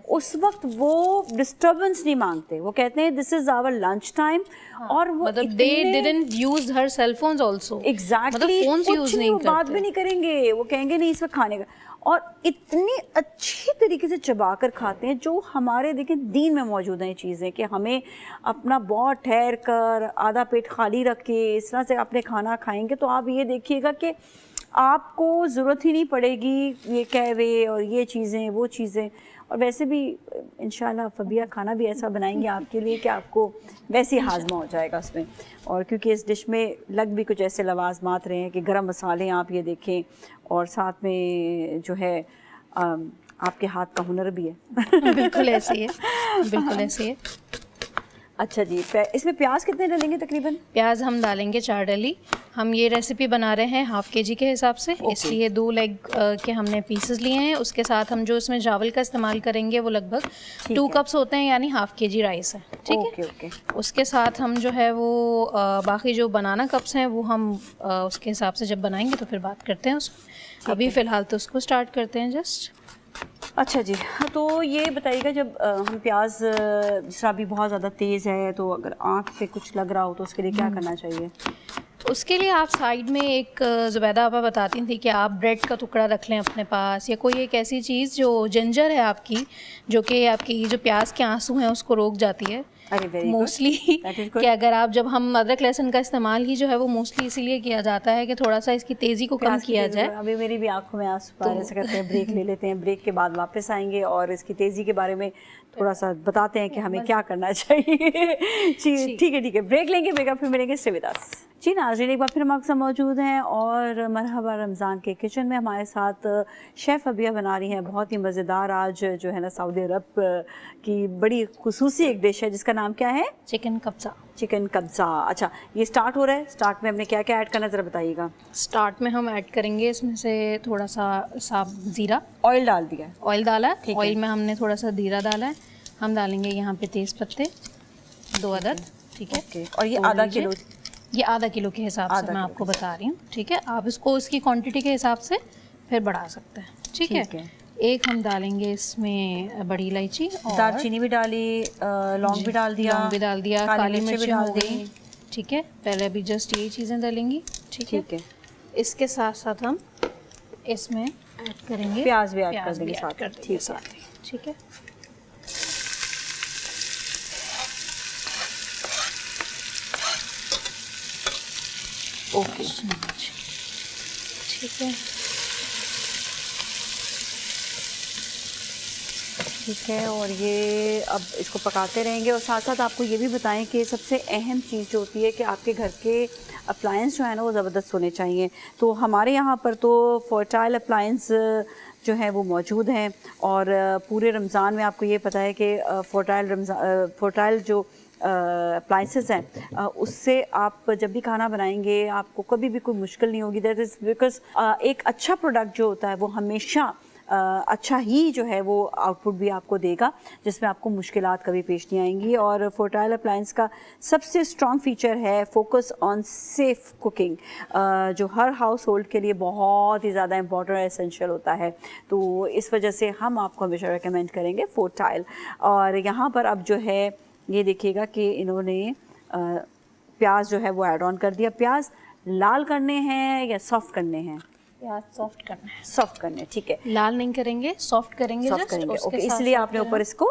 اس وقت وہ ڈسٹربنس نہیں مانگتے, وہ کہتے ہیں دس از آور لنچ ٹائم. اور وہ they didn't use her cell phones also. Exactly کچھ نہیں, وہ بات بھی نہیں کریں گے, وہ کہیں گے نہیں اس وقت کھانے کا, اور اتنی اچھی طریقے سے چبا کر کھاتے ہیں جو ہمارے دیکھیں دین میں موجود ہیں یہ چیزیں, کہ ہمیں اپنا بہت ٹھہر کر آدھا پیٹ خالی رکھ کے اس طرح سے اپنے کھانا کھائیں گے تو آپ یہ دیکھیے گا کہ آپ کو ضرورت ہی نہیں پڑے گی یہ قہوے اور یہ چیزیں وہ چیزیں. اور ویسے بھی انشاءاللہ فبیہ کھانا بھی ایسا بنائیں گے آپ کے لیے کہ آپ کو ویسے ہی ہاضمہ ہو جائے گا اس میں. اور کیونکہ اس ڈش میں لگ بھی کچھ ایسے لوازمات رہے ہیں کہ گرم مسالے آپ یہ دیکھیں, اور ساتھ میں جو ہے آپ کے ہاتھ کا ہنر بھی ہے. بالکل ایسے ہی ہے, بالکل ایسے ہی ہے. اچھا جی, اس میں پیاز کتنے ڈالیں گے تقریباً؟ پیاز ہم ڈالیں گے 4 ڈلی. ہم یہ ریسیپی بنا رہے ہیں ½ kg کے حساب سے, اس لیے 2 لیگ کے ہم نے پیسز لیے ہیں. اس کے ساتھ ہم جو اس میں چاول کا استعمال کریں گے وہ لگ بھگ 2 کپس ہوتے ہیں, یعنی ½ kg رائس ہے. ٹھیک ہے. اس کے ساتھ ہم جو ہے وہ باقی جو بنانا کپس ہیں وہ ہم اس کے حساب سے جب بنائیں گے تو پھر بات کرتے ہیں اس میں. ابھی فی الحال تو اس کو اسٹارٹ کرتے ہیں جسٹ. اچھا جی, تو یہ بتائیے گا جب ہم پیاز جس طرح ابھی بہت زیادہ تیز ہے تو اگر آنکھ پہ کچھ لگ رہا ہو تو اس کے لیے کیا کرنا چاہیے؟ اس کے لیے آپ سائڈ میں ایک زبیدہ آپا بتاتی تھیں کہ آپ بریڈ کا ٹکڑا رکھ لیں اپنے پاس, یا کوئی ایک ایسی چیز جو جنجر ہے آپ کی, جو کہ آپ کی جو پیاز کے آنسو ہیں اس کو روک جاتی ہے موسٹلی. کہ اگر آپ جب ہم ادرک لہسن کا استعمال ہی جو ہے وہ موسٹلی اسی لیے کیا جاتا ہے کہ تھوڑا سا اس کی تیزی کو کم کیا جائے. ابھی میری بھی آنکھوں میں آنسو آ رہے, ایسا کرتے ہیں بریک لے لیتے ہیں, بریک کے بعد واپس آئیں گے اور اس کی تیزی کے بارے میں تھوڑا سا بتاتے ہیں کہ ہمیں کیا کرنا چاہیے. ٹھیک ہے, بریک لیں گے, بریک اپ پھر ملیں گے اسٹے ود اس. جی ناظرین, ایک بار پھر ہم آپ کے ساتھ موجود ہیں اور مرحبا رمضان کے کچن میں ہمارے ساتھ شیف فبیہ بنا رہی ہیں بہت ہی مزیدار آج جو ہے نا سعودی عرب کی بڑی خصوصی ایک ڈش ہے جس کا نام کیا ہے؟ چکن کبزہ. چکن کبزہ. اچھا, یہ سٹارٹ ہو رہا ہے, سٹارٹ میں ہم نے کیا کیا ایڈ کرنا ذرا بتائیے گا. سٹارٹ میں ہم ایڈ کریں گے اس میں سے تھوڑا سا صاف زیرہ. آئل ڈال دیا ہے, آئل ڈالا ہے, آئل میں ہم نے تھوڑا سا زیرہ ڈالا ہے. ہم ڈالیں گے یہاں پہ تیز پتے 2 عدد. ٹھیک ہے, اور یہ ½ کلو, یہ ½ کلو کے حساب سے میں آپ کو بتا رہی ہوں. ٹھیک ہے, آپ اس کو اس کی کوانٹٹی کے حساب سے پھر بڑھا سکتے ہیں. ٹھیک ہے. ایک ہم ڈالیں گے اس میں بڑی الائچی, دار چینی بھی ڈالی, لونگ بھی ڈال دیا, لونگ بھی ڈال دیا, کالی مرچ ہو گئی. ٹھیک ہے, پہلے ابھی جسٹ یہی چیزیں ڈالیں گی. ٹھیک ہے. اس کے ساتھ ساتھ ہم اس میں ایڈ کریں گے پیاز بھی ایڈ کر دیں گے ساتھ. ٹھیک ہے. اوکے, ٹھیک ہے. ٹھیک ہے, اور یہ اب اس کو پکاتے رہیں گے. اور ساتھ ساتھ آپ کو یہ بھی بتائیں کہ سب سے اہم چیز جو ہوتی ہے کہ آپ کے گھر کے اپلائنس جو ہے نا وہ زبردست ہونے چاہیے. تو ہمارے یہاں پر تو فرٹائل اپلائنس جو ہیں وہ موجود ہیں, اور پورے رمضان میں آپ کو یہ پتہ ہے کہ فرٹائل جو اپلائنسز ہیں اس سے آپ جب بھی کھانا بنائیں گے آپ کو کبھی بھی کوئی مشکل نہیں ہوگی. دیٹ از بیکاز ایک اچھا پروڈکٹ جو ہوتا ہے وہ ہمیشہ اچھا ہی جو ہے وہ آؤٹ پٹ بھی آپ کو دے گا, جس میں آپ کو مشکلات کبھی پیش نہیں آئیں گی. اور فرٹائل اپلائنس کا سب سے اسٹرانگ فیچر ہے فوکس آن سیف کوکنگ, جو ہر ہاؤس ہولڈ کے لیے بہت ہی زیادہ امپورٹنٹ اور اسینشیل ہوتا ہے. تو اس وجہ سے ہم آپ کو ہمیشہ ریکمینڈ کریں گے فرٹائل. اور یہاں پر اب جو ہے یہ دیکھیے گا کہ انہوں نے پیاز جو ہے وہ ایڈ آن کر دیا. پیاز لال کرنے ہیں یا سافٹ کرنے ہیں؟ پیاز سافٹ کرنا ہے. سافٹ کرنے, ٹھیک ہے, لال نہیں کریں گے, سافٹ کریں گے. اوکے, اس لیے آپ نے اوپر اس کو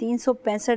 365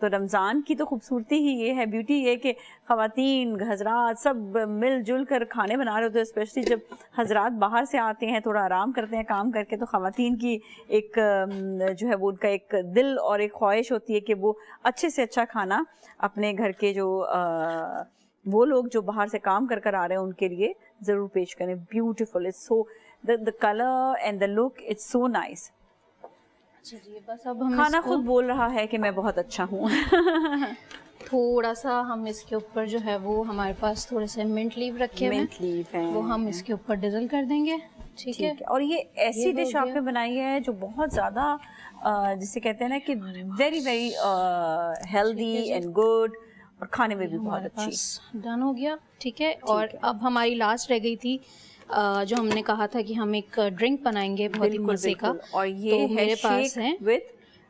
تو رمضان کی تو خوبصورتی ہی یہ ہے, بیوٹی یہ کہ خواتین حضرات سب مل جل کر کھانے بنا رہے ہوتے ہیں, اسپیشلی جب حضرات باہر سے آتے ہیں تھوڑا آرام کرتے ہیں کام کر کے, تو خواتین کی ایک جو ہے وہ ان کا ایک دل اور ایک خواہش ہوتی ہے کہ وہ اچھے سے اچھا کھانا اپنے گھر کے جو وہ لوگ جو باہر سے کام کر کر آ رہے ہیں ان کے لیے ضرور پیش کریں. Beautiful, it's so the color and the look, it's so nice. جی بس اب ہم کھانا خود بول رہا ہے کہ میں بہت اچھا ہوں. تھوڑا سا ہم اس کے اوپر جو ہے وہ ہمارے پاس تھوڑے سے منٹ لیو رکھے ہوئے منٹ لیف ہیں, وہ ہم اس کے اوپر ڈزل کر دیں گے. ٹھیک ہے, اور یہ ایسی ڈش آپ نے بنائی ہے جو بہت زیادہ جسے کہتے ہیں نا کہ very very healthy and good, اور کھانے میں بھی بہت اچھی. ڈن ہو گیا. ٹھیک ہے, اور اب ہماری لاسٹ رہ گئی تھی جو ہم نے کہا تھا کہ ہم ایک ڈرنک بنائیں گے بہت ہی مزے کا, اور یہ میرے پاس ہے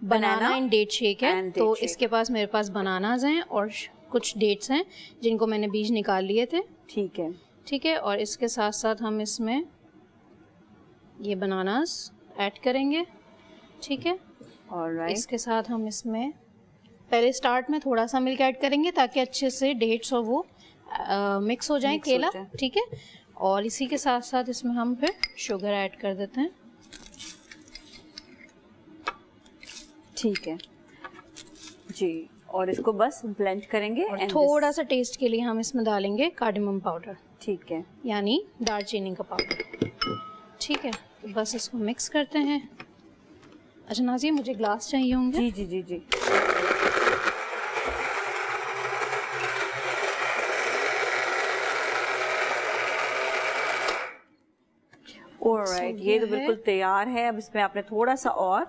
بنانا اینڈ ڈیٹ شیک ہے. تو اس کے پاس میرے پاس بناناز ہیں اور کچھ ڈیٹس ہیں جن کو میں نے بیج نکال لیے تھے. ٹھیک ہے, ٹھیک ہے, اور اس کے ساتھ ساتھ ہم اس میں یہ بناناز ایڈ کریں گے. ٹھیک ہے, اس کے ساتھ ہم اس میں پہلے اسٹارٹ میں تھوڑا سا ملک ایڈ کریں گے تاکہ اچھے سے ڈیٹس اور وہ مکس ہو جائیں کیلا. ٹھیک ہے, اور اسی کے ساتھ ساتھ اس میں ہم پھر شوگر ایڈ کر دیتے ہیں. ٹھیک ہے جی, اور اس کو بس بلینڈ کریں گے, اور تھوڑا سا ٹیسٹ کے لیے ہم اس میں ڈالیں گے کارڈمم پاؤڈر. ٹھیک ہے, یعنی دار چینی کا پاؤڈر. ٹھیک ہے, بس اس کو مکس کرتے ہیں. اچھا نازیہ, مجھے گلاس چاہیے ہوں گے. جی جی جی جی. یہ تو بالکل تیار ہے. اب اس میں آپ نے تھوڑا سا اور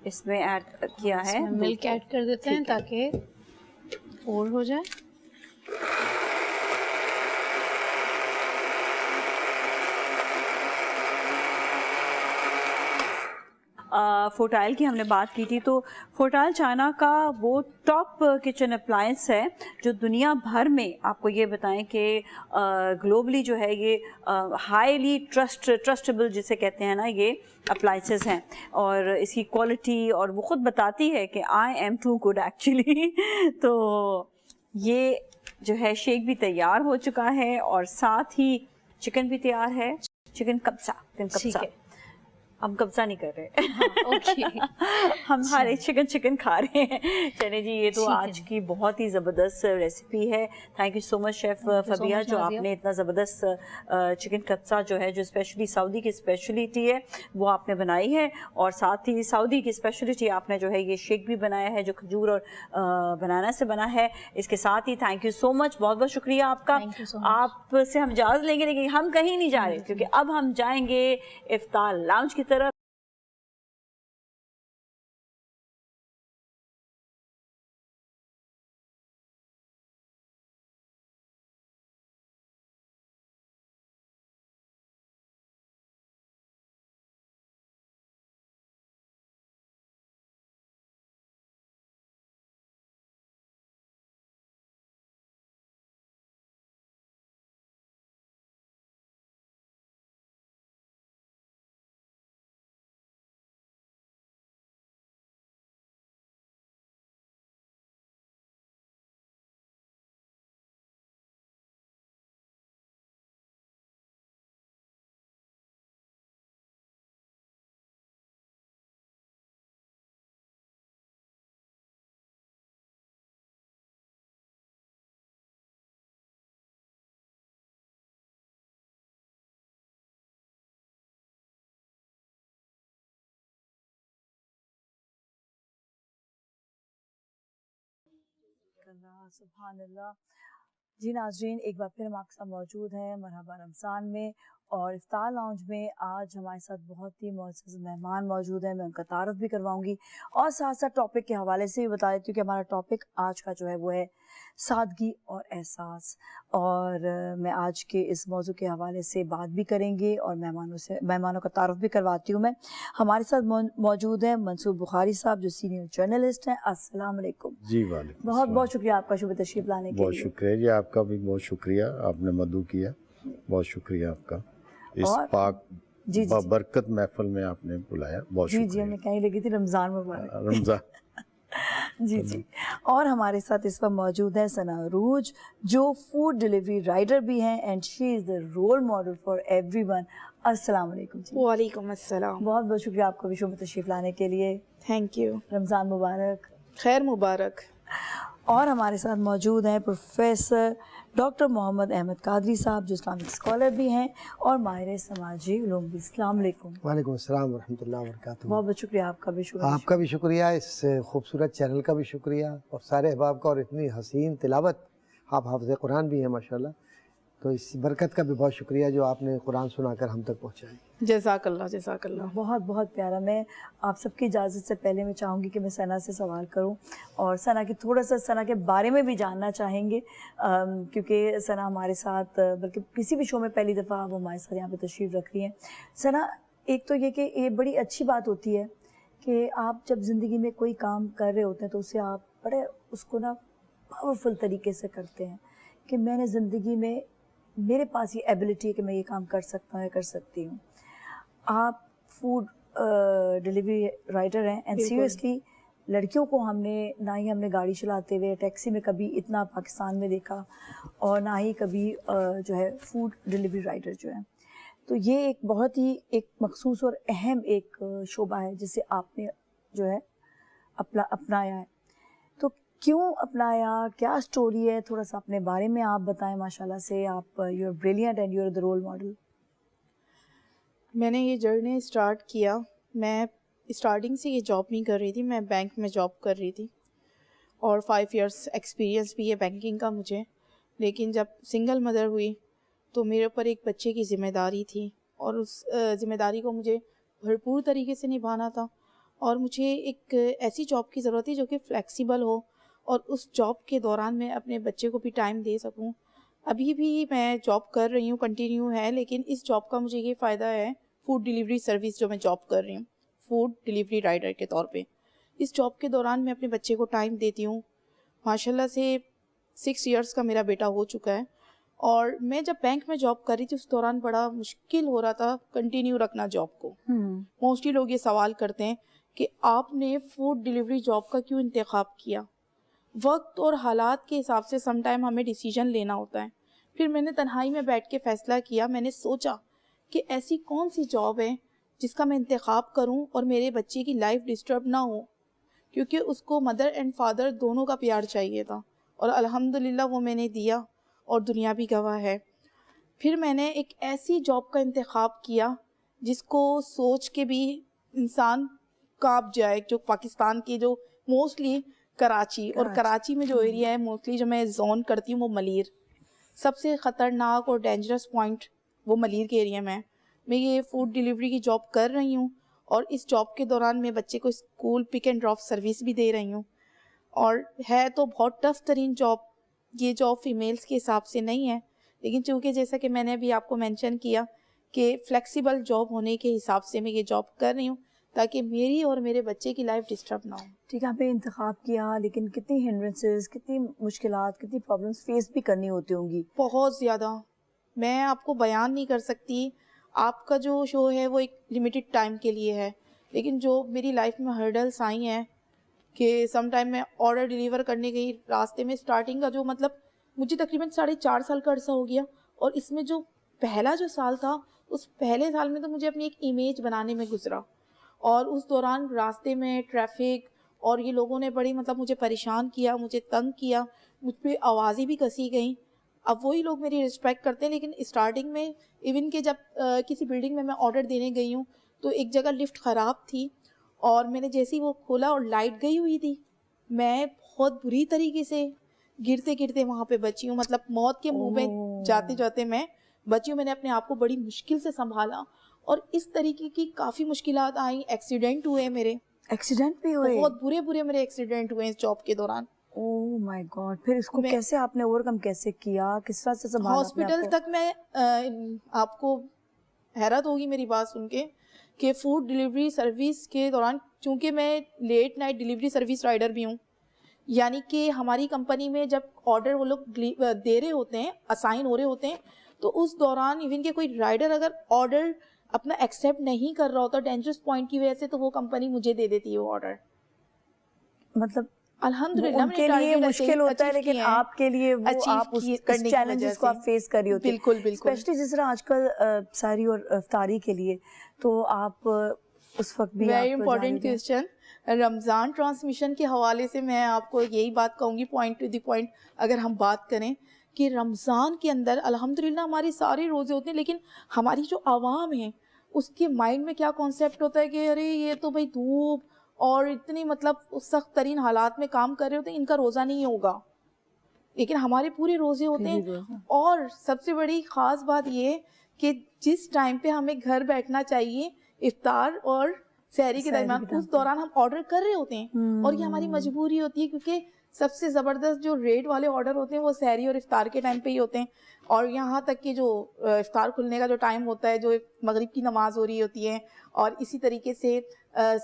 اس میں ایڈ کیا ہے, ملک ایڈ کر دیتے ہیں تاکہ پور ہو جائے. فورٹائل کی ہم نے بات کی تھی, تو فورٹائل چائنا کا وہ ٹاپ کچن اپلائنس ہے جو دنیا بھر میں, آپ کو یہ بتائیں کہ گلوبلی جو ہے یہ ہائیلی ٹرسٹیبل جسے کہتے ہیں نا یہ اپلائنسز ہیں, اور اس کی کوالٹی, اور وہ خود بتاتی ہے کہ I am too good actually. تو یہ جو ہے شیک بھی تیار ہو چکا ہے, اور ساتھ ہی چکن بھی تیار ہے, چکن کبسا. ہم قبضہ نہیں کر رہے, ہم ہر چکن کھا رہے ہیں. چلے جی, یہ تو آج کی بہت ہی زبردست ریسیپی ہے. Thank you so much chef Fabiha, جو آپ نے اتنا زبردست چکن کبسا جو ہے جو اسپیشلی سعودی کی اسپیشلٹی ہے وہ آپ نے بنائی ہے, اور ساتھ ہی سعودی کی اسپیشلٹی آپ نے جو ہے یہ شیک بھی بنایا ہے جو کھجور اور بنانا سے بنا ہے. اس کے ساتھ ہی تھینک یو سو مچ, بہت بہت شکریہ آپ کا. آپ سے ہم اجازت لیں گے, لیکن ہم کہیں نہیں جا رہے کیونکہ اب ہم جائیں گے افطار لاؤنج کی طرف. سبحان اللہ. جی ناظرین, ایک بار پھر ہم آپ کے ساتھ موجود ہیں مرحبا رمضان میں, اور افطار لاؤنج میں آج ہمارے ساتھ بہت ہی معزز مہمان موجود ہیں. میں ان کا تعارف بھی کرواؤں گی, اور ساتھ ساتھ ٹاپک کے حوالے سے بھی بتا دیتی ہوں کہ ہمارا ٹاپک آج کا جو ہے وہ ہے سادگی اور احساس. اور میں آج کے اس موضوع کے حوالے سے بات بھی کریں گے, اور مہمانوں کا تعارف بھی کرواتی ہوں. میں ہمارے ساتھ موجود ہیں منصور بخاری صاحب جو سینئر جرنلسٹ ہیں. السلام علیکم. جی وعلیکم. بہت بہت شکریہ آپ کا شبہ تشریف لانے کے لیے. بہت شکریہ جی, آپ کا بھی بہت شکریہ, آپ نے مدعو کیا, بہت شکریہ آپ کا. اس پاک برکت محفل میں آپ نے بلایا, بہت شکریہ. جی ہم نے کہیں لگی تھی رمضان مبارک. رمضان جی جی. اور ہمارے ساتھ اس وقت موجود ہے ثنا عروج جو فوڈ ڈلیوری رائڈر بھی ہیں and she is the role model for everyone. السلام علیکم جی. وعلیکم السلام. بہت بہت شکریہ آپ کا بھی شو میں تشریف لانے کے لیے. Thank you. رمضان مبارک. خیر مبارک. اور ہمارے ساتھ موجود ہیں پروفیسر ڈاکٹر محمد احمد قادری صاحب جو اسلامک اسکالر بھی ہیں اور ماہر سماجی علوم بھی. السلام علیکم. وعلیکم السلام ورحمۃ اللہ وبرکاتہ. بہت بہت شکریہ آپ کا بھی. شکریہ آپ کا بھی شکریہ, اس خوبصورت چینل کا بھی شکریہ, اور سارے احباب کا, اور اتنی حسین تلاوت. آپ حافظ قرآن بھی ہیں ماشاءاللہ, تو اس برکت کا بھی بہت شکریہ جو آپ نے قرآن سنا کر ہم تک پہنچائی. جزاک اللہ جزاک اللہ. بہت بہت پیارا. میں آپ سب کی اجازت سے پہلے میں چاہوں گی کہ میں ثنا سے سوال کروں اور ثنا کی تھوڑا سا ثنا کے بارے میں بھی جاننا چاہیں گے, کیونکہ ثنا ہمارے ساتھ بلکہ کسی بھی شو میں پہلی دفعہ آپ ہمارے ساتھ یہاں پہ تشریف رکھ رہی ہیں. ثنا, ایک تو یہ کہ یہ بڑی اچھی بات ہوتی ہے کہ آپ جب زندگی میں کوئی کام کر رہے ہوتے ہیں تو اسے آپ بڑے اس کو نا پاورفل طریقے سے کرتے ہیں کہ میں نے زندگی میں میرے پاس یہ ایبلٹی ہے کہ میں یہ کام کر سکتا ہوں یا کر سکتی ہوں. آپ فوڈ ڈلیوری رائڈر ہیں اینڈ سیریسلی لڑکیوں کو ہم نے گاڑی چلاتے ہوئے ٹیکسی میں کبھی اتنا پاکستان میں دیکھا اور نہ ہی کبھی جو ہے فوڈ ڈلیوری رائڈر جو ہیں. تو یہ ایک بہت ہی ایک مخصوص اور اہم ایک شعبہ ہے جسے آپ نے جو ہے اپنایا ہے. تو کیوں اپنایا, کیا سٹوری ہے, تھوڑا سا اپنے بارے میں آپ بتائیں. ماشاءاللہ سے آپ you are brilliant and you are the role model. میں نے یہ جرنی اسٹارٹ کیا, میں اسٹارٹنگ سے یہ جاب نہیں کر رہی تھی, میں بینک میں جاب کر رہی تھی اور 5 ایئرس ایکسپیرینس بھی ہے بینکنگ کا مجھے. لیکن جب سنگل مدر ہوئی تو میرے اوپر ایک بچے کی ذمہ داری تھی اور اس ذمہ داری کو مجھے بھرپور طریقے سے نبھانا تھا, اور مجھے ایک ایسی جاب کی ضرورت تھی جو کہ فلیکسیبل ہو اور اس جاب کے دوران میں اپنے بچے کو بھی ٹائم دے سکوں. ابھی بھی میں جاب کر رہی ہوں, کنٹینیو ہے, لیکن اس جاب کا مجھے یہ فائدہ ہے, فوڈ ڈلیوری سروس جو میں جاب کر رہی ہوں فوڈ ڈلیوری رائڈر کے طور پہ, اس جاب کے دوران میں اپنے بچے کو ٹائم دیتی ہوں. ماشاءاللہ سے 6 ایئرس کا میرا بیٹا ہو چکا ہے, اور میں جب بینک میں جاب کر رہی تھی اس دوران بڑا مشکل ہو رہا تھا کنٹینیو رکھنا جاب کو. موسٹلی لوگ یہ سوال کرتے ہیں کہ آپ نے فوڈ ڈلیوری جاب کا کیوں انتخاب کیا. وقت اور حالات کے حساب سے سم ٹائم ہمیں ڈیسیجن لینا ہوتا ہے. پھر میں نے تنہائی میں بیٹھ کے فیصلہ کیا, میں نے سوچا کہ ایسی کون سی جاب ہے جس کا میں انتخاب کروں اور میرے بچے کی لائف ڈسٹرب نہ ہو, کیونکہ اس کو مدر اینڈ فادر دونوں کا پیار چاہیے تھا, اور الحمدللہ وہ میں نے دیا اور دنیا بھی گواہ ہے. پھر میں نے ایک ایسی جاب کا انتخاب کیا جس کو سوچ کے بھی انسان کانپ جائے, جو پاکستان کی جو موسٹلی کراچی اور کراچی میں جو ایریا ہے موسٹلی جو میں زون کرتی ہوں وہ ملیر, سب سے خطرناک اور ڈینجرس پوائنٹ وہ ملیر کے ایریا میں. میں یہ فوڈ ڈلیوری کی جاب کر رہی ہوں اور اس جاب کے دوران میں بچے کو school pick and drop service بھی دے رہی ہوں, اور ہے تو بہت ٹف ترین جاب. یہ جاب فیمیلز کے حساب سے نہیں ہے, لیکن چونکہ جیسا کہ میں نے ابھی آپ کو مینشن کیا کہ فلیکسیبل جاب ہونے کے حساب سے میں یہ جاب کر رہی ہوں تاکہ میری اور میرے بچے کی لائف ڈسٹرب نہ ہو. ٹھیک ہے, آپ نے انتخاب کیا, لیکن کتنی ہنڈرنسز, کتنی مشکلات, کتنی پرابلمس فیس بھی کرنی ہوتی ہوں گی. بہت زیادہ, میں آپ کو بیان نہیں کر سکتی. آپ کا جو شو ہے وہ ایک لمیٹڈ ٹائم کے لیے ہے, لیکن جو میری لائف میں ہرڈلس آئی ہیں کہ سم ٹائم میں آرڈر ڈیلیور کرنے گئی, راستے میں اسٹارٹنگ کا جو مطلب مجھے تقریباً 4.5 سال کا عرصہ ہو گیا, اور اس میں جو پہلا جو سال تھا اس پہلے سال میں تو مجھے اپنی ایک امیج بنانے میں گزرا, اور اس دوران راستے میں ٹریفک اور یہ لوگوں نے بڑی مطلب مجھے پریشان کیا, مجھے تنگ کیا, مجھ پہ آوازیں بھی کسی گئیں. اب وہی لوگ میری رسپیکٹ کرتے ہیں, لیکن اسٹارٹنگ میں ایون کہ جب کسی بلڈنگ میں آرڈر دینے گئی ہوں تو ایک جگہ لفٹ خراب تھی, اور میں نے جیسے ہی وہ کھولا اور لائٹ گئی ہوئی تھی, میں بہت بری طریقے سے گرتے گرتے وہاں پہ بچی ہوں. مطلب موت کے منہ میں جاتے جاتے میں بچی ہوں. میں نے اپنے آپ کو بڑی مشکل سے سنبھالا, اور اس طریقے کی کافی مشکلات آئیں. ایکسیڈنٹ ہوئے میرے, ایکسیڈنٹ بھی ہوئے, بہت برے میرے ایکسیڈنٹ ہوئے اس جاب کے دوران. اوہ مائی گاڈ. پھر اس کو کیسے آپ نے اوور کم کیسے کیا, کس طرح سے سنبھالا؟ ہاسپٹل تک میں, آپ کو حیرت ہوگی میری بات سن کے کہ فوڈ ڈلیوری سروس کے دوران, چونکہ میں late night delivery service rider بھی ہوں, یعنی کہ ہماری کمپنی میں جب آرڈر وہ لوگ دے رہے ہوتے ہیں, اسائن ہو رہے ہوتے ہیں, تو اس دوران ایون کہ کوئی رائڈر اگر آرڈر اپنا ایکسیپٹ نہیں کر رہا ہوتا ڈینجرس پوائنٹ کی وجہ سے, تو وہ کمپنی مجھے دے دیتی ہے وہ آرڈر. مطلب الحمدللہ ان کے لیے مشکل ہوتا ہے لیکن آپ کے لیے وہ آپ اس چیلنجز کو آپ فیس کر رہی ہوتی ہیں. بالکل بالکل. اسپیشلی جس طرح آج کل سحری اور افطاری کے لیے تو آپ اس وقت بھی ویری امپورٹنٹ کویسچن. رمضان ٹرانسمیشن کے حوالے سے میں آپ کو یہی بات کہوں گی, پوائنٹ ٹو دی پوائنٹ اگر ہم بات کریں کہ رمضان کے اندر الحمدللہ ہمارے سارے روزے ہوتے ہیں, لیکن ہماری جو عوام ہے اس کے مائنڈ میں کیا کانسیپٹ ہوتا ہے کہ ارے یہ تو بھائی دھوپ اور اتنی مطلب سخت ترین حالات میں کام کر رہے ہوتے ہیں, ان کا روزہ نہیں ہوگا, لیکن ہمارے پورے روزے ہوتے ہیں. اور سب سے بڑی خاص بات یہ کہ جس ٹائم پہ ہمیں گھر بیٹھنا چاہیے افطار اور سحری کے درمیان, اس دوران ہم آرڈر کر رہے ہوتے ہیں, اور یہ ہماری مجبوری ہوتی ہے کیونکہ سب سے زبردست جو ریٹ والے آرڈر ہوتے ہیں وہ سحری اور افطار کے ٹائم پہ ہی ہوتے ہیں. اور یہاں تک کہ جو افطار کھلنے کا جو ٹائم ہوتا ہے, جو مغرب کی نماز ہو رہی ہوتی ہے, اور اسی طریقے سے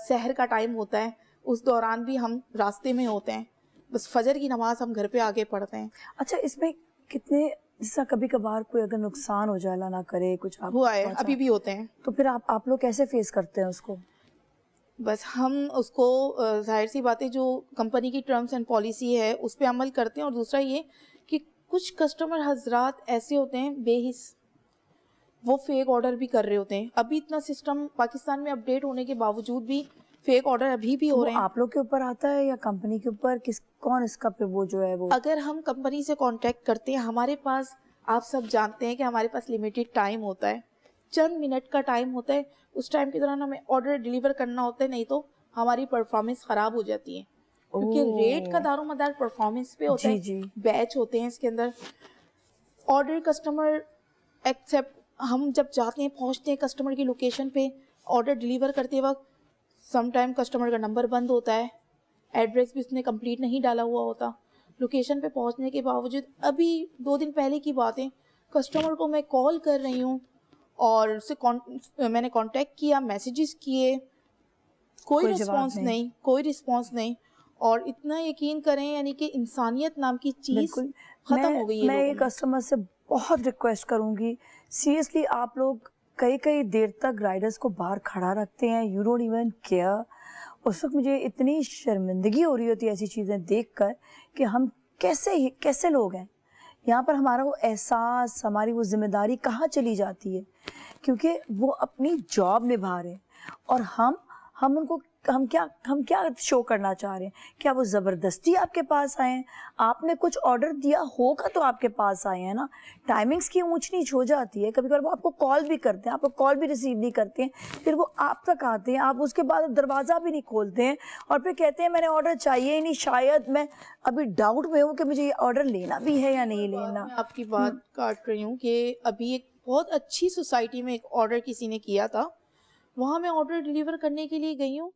سحر کا ٹائم ہوتا ہے, اس دوران بھی ہم راستے میں ہوتے ہیں, بس فجر کی نماز ہم گھر پہ آگے پڑھتے ہیں. اچھا اس میں کتنے جس طرح کبھی کبھار کوئی اگر نقصان ہو جائے اللہ نہ کرے کچھ آپ ہوا ہے, ابھی بھی ہوتے ہیں, تو پھر آپ لوگ کیسے فیس کرتے ہیں اس کو؟ بس ہم اس کو ظاہر سی باتیں جو کمپنی کی ٹرمز اینڈ پالیسی ہے اس پہ عمل کرتے ہیں. اور دوسرا یہ کہ کچھ کسٹمر حضرات ایسے ہوتے ہیں بے حس, وہ فیک آرڈر بھی کر رہے ہوتے ہیں. ابھی اتنا سسٹم پاکستان میں اپڈیٹ ہونے کے باوجود بھی فیک آرڈر ابھی بھی ہو رہے ہیں. آپ لوگ کے اوپر آتا ہے یا کمپنی کے اوپر, کون اس کا پھر وہ جو ہے وہ؟ اگر ہم کمپنی سے کانٹیکٹ کرتے ہیں, ہمارے پاس آپ سب جانتے ہیں کہ ہمارے پاس لمیٹڈ ٹائم ہوتا ہے, چند منٹ کا ٹائم ہوتا ہے, اس ٹائم کے دوران ہمیں آرڈر ڈیلیور کرنا ہوتا ہے, نہیں تو ہماری پرفارمنس خراب ہو جاتی ہے, کیونکہ ریٹ کا دار و مدار پرفارمنس پہ ہوتا ہے. بیچ ہوتے ہیں اس کے اندر, آرڈر کسٹمر ایکسیپٹ, ہم جب جاتے ہیں پہنچتے ہیں کسٹمر کی لوکیشن پہ آرڈر ڈیلیور کرتے وقت سم ٹائم کسٹمر کا نمبر بند ہوتا ہے, ایڈریس بھی اس نے کمپلیٹ نہیں ڈالا ہوا ہوتا. لوکیشن پہ پہنچنے کے باوجود, ابھی 2 دن پہلے کی بات ہے, کسٹمر کو میں کال کر رہی ہوں اور اس سے میں نے کانٹیکٹ کیا, میسیجز کیے, کوئی رسپانس نہیں, کوئی رسپانس نہیں. اور اتنا یقین کریں یعنی کہ انسانیت نام کی چیز ختم ہو گئی ہے. میں یہ کسٹمر سے بہت ریکویسٹ کروں گی, سیریسلی آپ لوگ کئی دیر تک رائڈرز کو باہر کھڑا رکھتے ہیں, یو ڈونٹ ایون کیئر. اس وقت مجھے اتنی شرمندگی ہو رہی ہوتی ہے ایسی چیزیں دیکھ کر کہ ہم کیسے لوگ ہیں. یہاں پر ہمارا وہ احساس, ہماری وہ ذمہ داری کہاں چلی جاتی ہے, کیونکہ وہ اپنی جاب نبھا رہے ہیں اور ہم ان کو ہم کیا شو کرنا چاہ رہے ہیں. کیا وہ زبردستی آپ کے پاس آئے ہیں؟ آپ نے کچھ آرڈر دیا ہوگا تو آپ کے پاس آئے ہیں نا. ٹائمنگز کی اونچ نیچ ہو جاتی ہے, کبھی کبھی وہ آپ کو کال بھی کرتے ہیں, آپ کو کال بھی ریسیو نہیں کرتے ہیں, پھر وہ آپ تک آتے ہیں, آپ اس کے بعد دروازہ بھی نہیں کھولتے ہیں اور پھر کہتے ہیں میں نے آرڈر چاہیے ہی نہیں, شاید میں ابھی ڈاؤٹ میں ہوں کہ مجھے یہ آرڈر لینا بھی ہے یا نہیں لینا. میں آپ کی بات کاٹ رہی ہوں کہ ابھی ایک بہت اچھی سوسائٹی میں ایک آرڈر کسی نے کیا تھا, وہاں میں آرڈر ڈیلیور کرنے کے لیے گئی ہوں,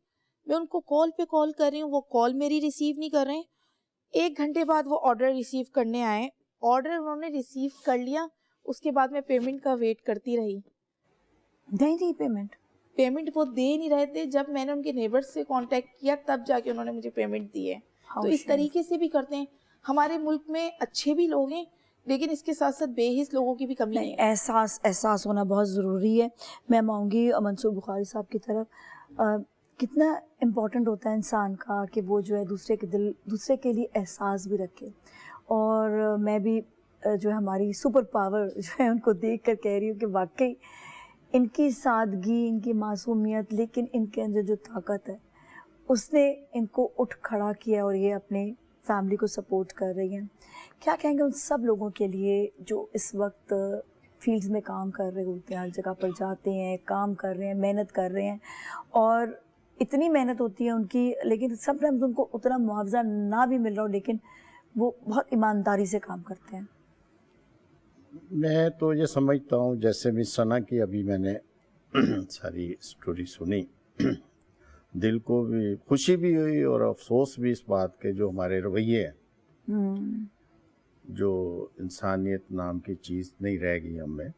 میں ان کو کال پہ کال کر رہی ہوں, وہ کال میری ریسیو نہیں کر رہے ہیں. 1 گھنٹے بعد وہ آرڈر ریسیو کرنے آئے, آرڈر انہوں نے ریسیو کر لیا, اس کے بعد میں پیمنٹ کا ویٹ کرتی رہی. نہیں پیمنٹ وہ دے نہیں رہے تھے. جب میں نے ان کے نیبر سے کانٹیکٹ کیا تب جا کے انہوں نے مجھے پیمنٹ دی ہے. تو اس طریقے سے بھی کرتے ہیں. ہمارے ملک میں اچھے بھی لوگ ہیں لیکن اس کے ساتھ ساتھ بے حس لوگوں کی بھی کمی نہیں. احساس ہونا بہت ضروری ہے. میں مانگوں گی منصور بخاری صاحب کی طرف, کتنا امپورٹنٹ ہوتا ہے انسان کا کہ وہ جو ہے دوسرے کے لیے احساس بھی رکھے. اور میں بھی جو ہے ہماری سپر پاور جو ہے ان کو دیکھ کر کہہ رہی ہوں کہ واقعی ان کی سادگی, ان کی معصومیت, لیکن ان کے اندر جو طاقت ہے اس نے ان کو اٹھ کھڑا کیا اور یہ اپنے فیملی کو سپورٹ کر رہی ہیں. کیا کہیں گے ان سب لوگوں کے لیے جو اس وقت فیلڈز میں کام کر رہے ہوتے ہیں, ہر جگہ پر جاتے ہیں, کام کر رہے ہیں, محنت کر رہے ہیں, اور اتنی محنت ہوتی ہے ان کی, لیکن سم ٹائمز ان کو اتنا معاوضہ نہ بھی مل رہا ہو, لیکن وہ بہت ایمانداری سے کام کرتے ہیں. میں تو یہ سمجھتا ہوں جیسے مس ثنا کی ابھی میں نے ساری اسٹوری سنی, دل کو بھی خوشی بھی ہوئی اور افسوس بھی اس بات کے جو ہمارے رویے ہیں, جو انسانیت نام کی چیز نہیں رہ گئی ہم میں,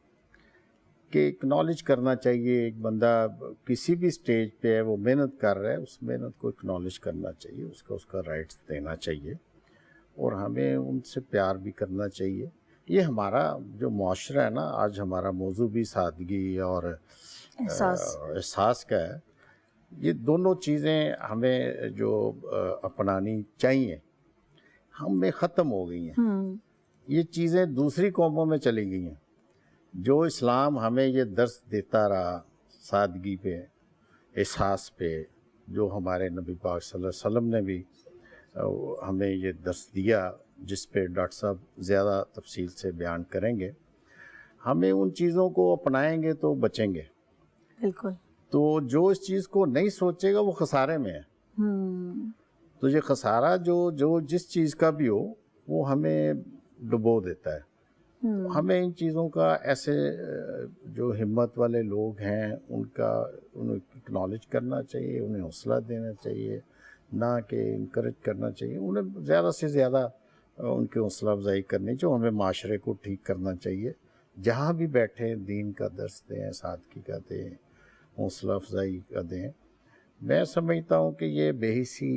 کہ اکنالج کرنا چاہیے. ایک بندہ کسی بھی سٹیج پہ ہے, وہ محنت کر رہا ہے, اس محنت کو اکنالج کرنا چاہیے, اس کا رائٹس دینا چاہیے, اور ہمیں ان سے پیار بھی کرنا چاہیے. یہ ہمارا جو معاشرہ ہے نا, آج ہمارا موضوع بھی سادگی اور احساس کا ہے. یہ دونوں چیزیں ہمیں جو اپنانی چاہیے ہم میں ختم ہو گئی ہیں. یہ چیزیں دوسری قوموں میں چلی گئی ہیں. جو اسلام ہمیں یہ درس دیتا رہا سادگی پہ، احساس پہ، جو ہمارے نبی پاک صلی اللہ علیہ وسلم نے بھی ہمیں یہ درس دیا، جس پہ ڈاکٹر صاحب زیادہ تفصیل سے بیان کریں گے، ہمیں ان چیزوں کو اپنائیں گے تو بچیں گے. بالکل. تو جو اس چیز کو نہیں سوچے گا وہ خسارے میں ہے. تو یہ خسارہ جو جس چیز کا بھی ہو وہ ہمیں ڈبو دیتا ہے. ہمیں ان چیزوں کا ایسے جو ہمت والے لوگ ہیں انہیں اکنالج کرنا چاہیے، انہیں حوصلہ دینا چاہیے، نہ کہ انکریج کرنا چاہیے. انہیں زیادہ سے زیادہ ان کی حوصلہ افزائی کرنی چاہیے. ہمیں معاشرے کو ٹھیک کرنا چاہیے. جہاں بھی بیٹھیں دین کا درس دیں، سادگی کا دیں، حوصلہ افزائی کا دیں. میں سمجھتا ہوں کہ یہ بے حسی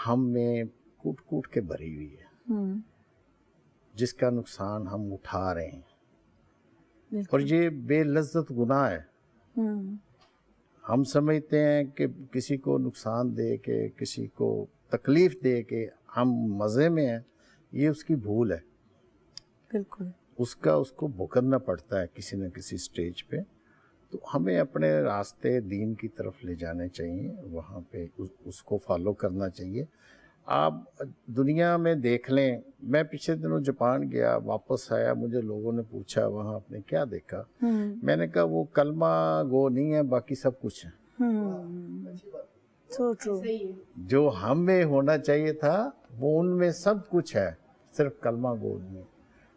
ہم میں کوٹ کوٹ کے بھری ہوئی ہے، جس کا نقصان ہم اٹھا رہے ہیں، اور یہ بے لذت گناہ ہے. ہم سمجھتے ہیں کہ کسی کو نقصان دے کے، کسی کو تکلیف دے کے ہم مزے میں ہیں، یہ اس کی بھول ہے. بالکل. اس کو بھگتنا پڑتا ہے کسی نہ کسی سٹیج پہ. تو ہمیں اپنے راستے دین کی طرف لے جانے چاہیے، وہاں پہ اس کو فالو کرنا چاہیے. آپ دنیا میں دیکھ لیں، میں پچھلے دنوں جاپان گیا، واپس آیا، مجھے لوگوں نے پوچھا وہاں آپ نے کیا دیکھا. میں نے کہا وہ کلمہ گو نہیں ہے، باقی سب کچھ ہے. So true. جو ہم میں ہونا چاہیے تھا وہ ان میں سب کچھ ہے، صرف کلمہ گو نہیں ہے.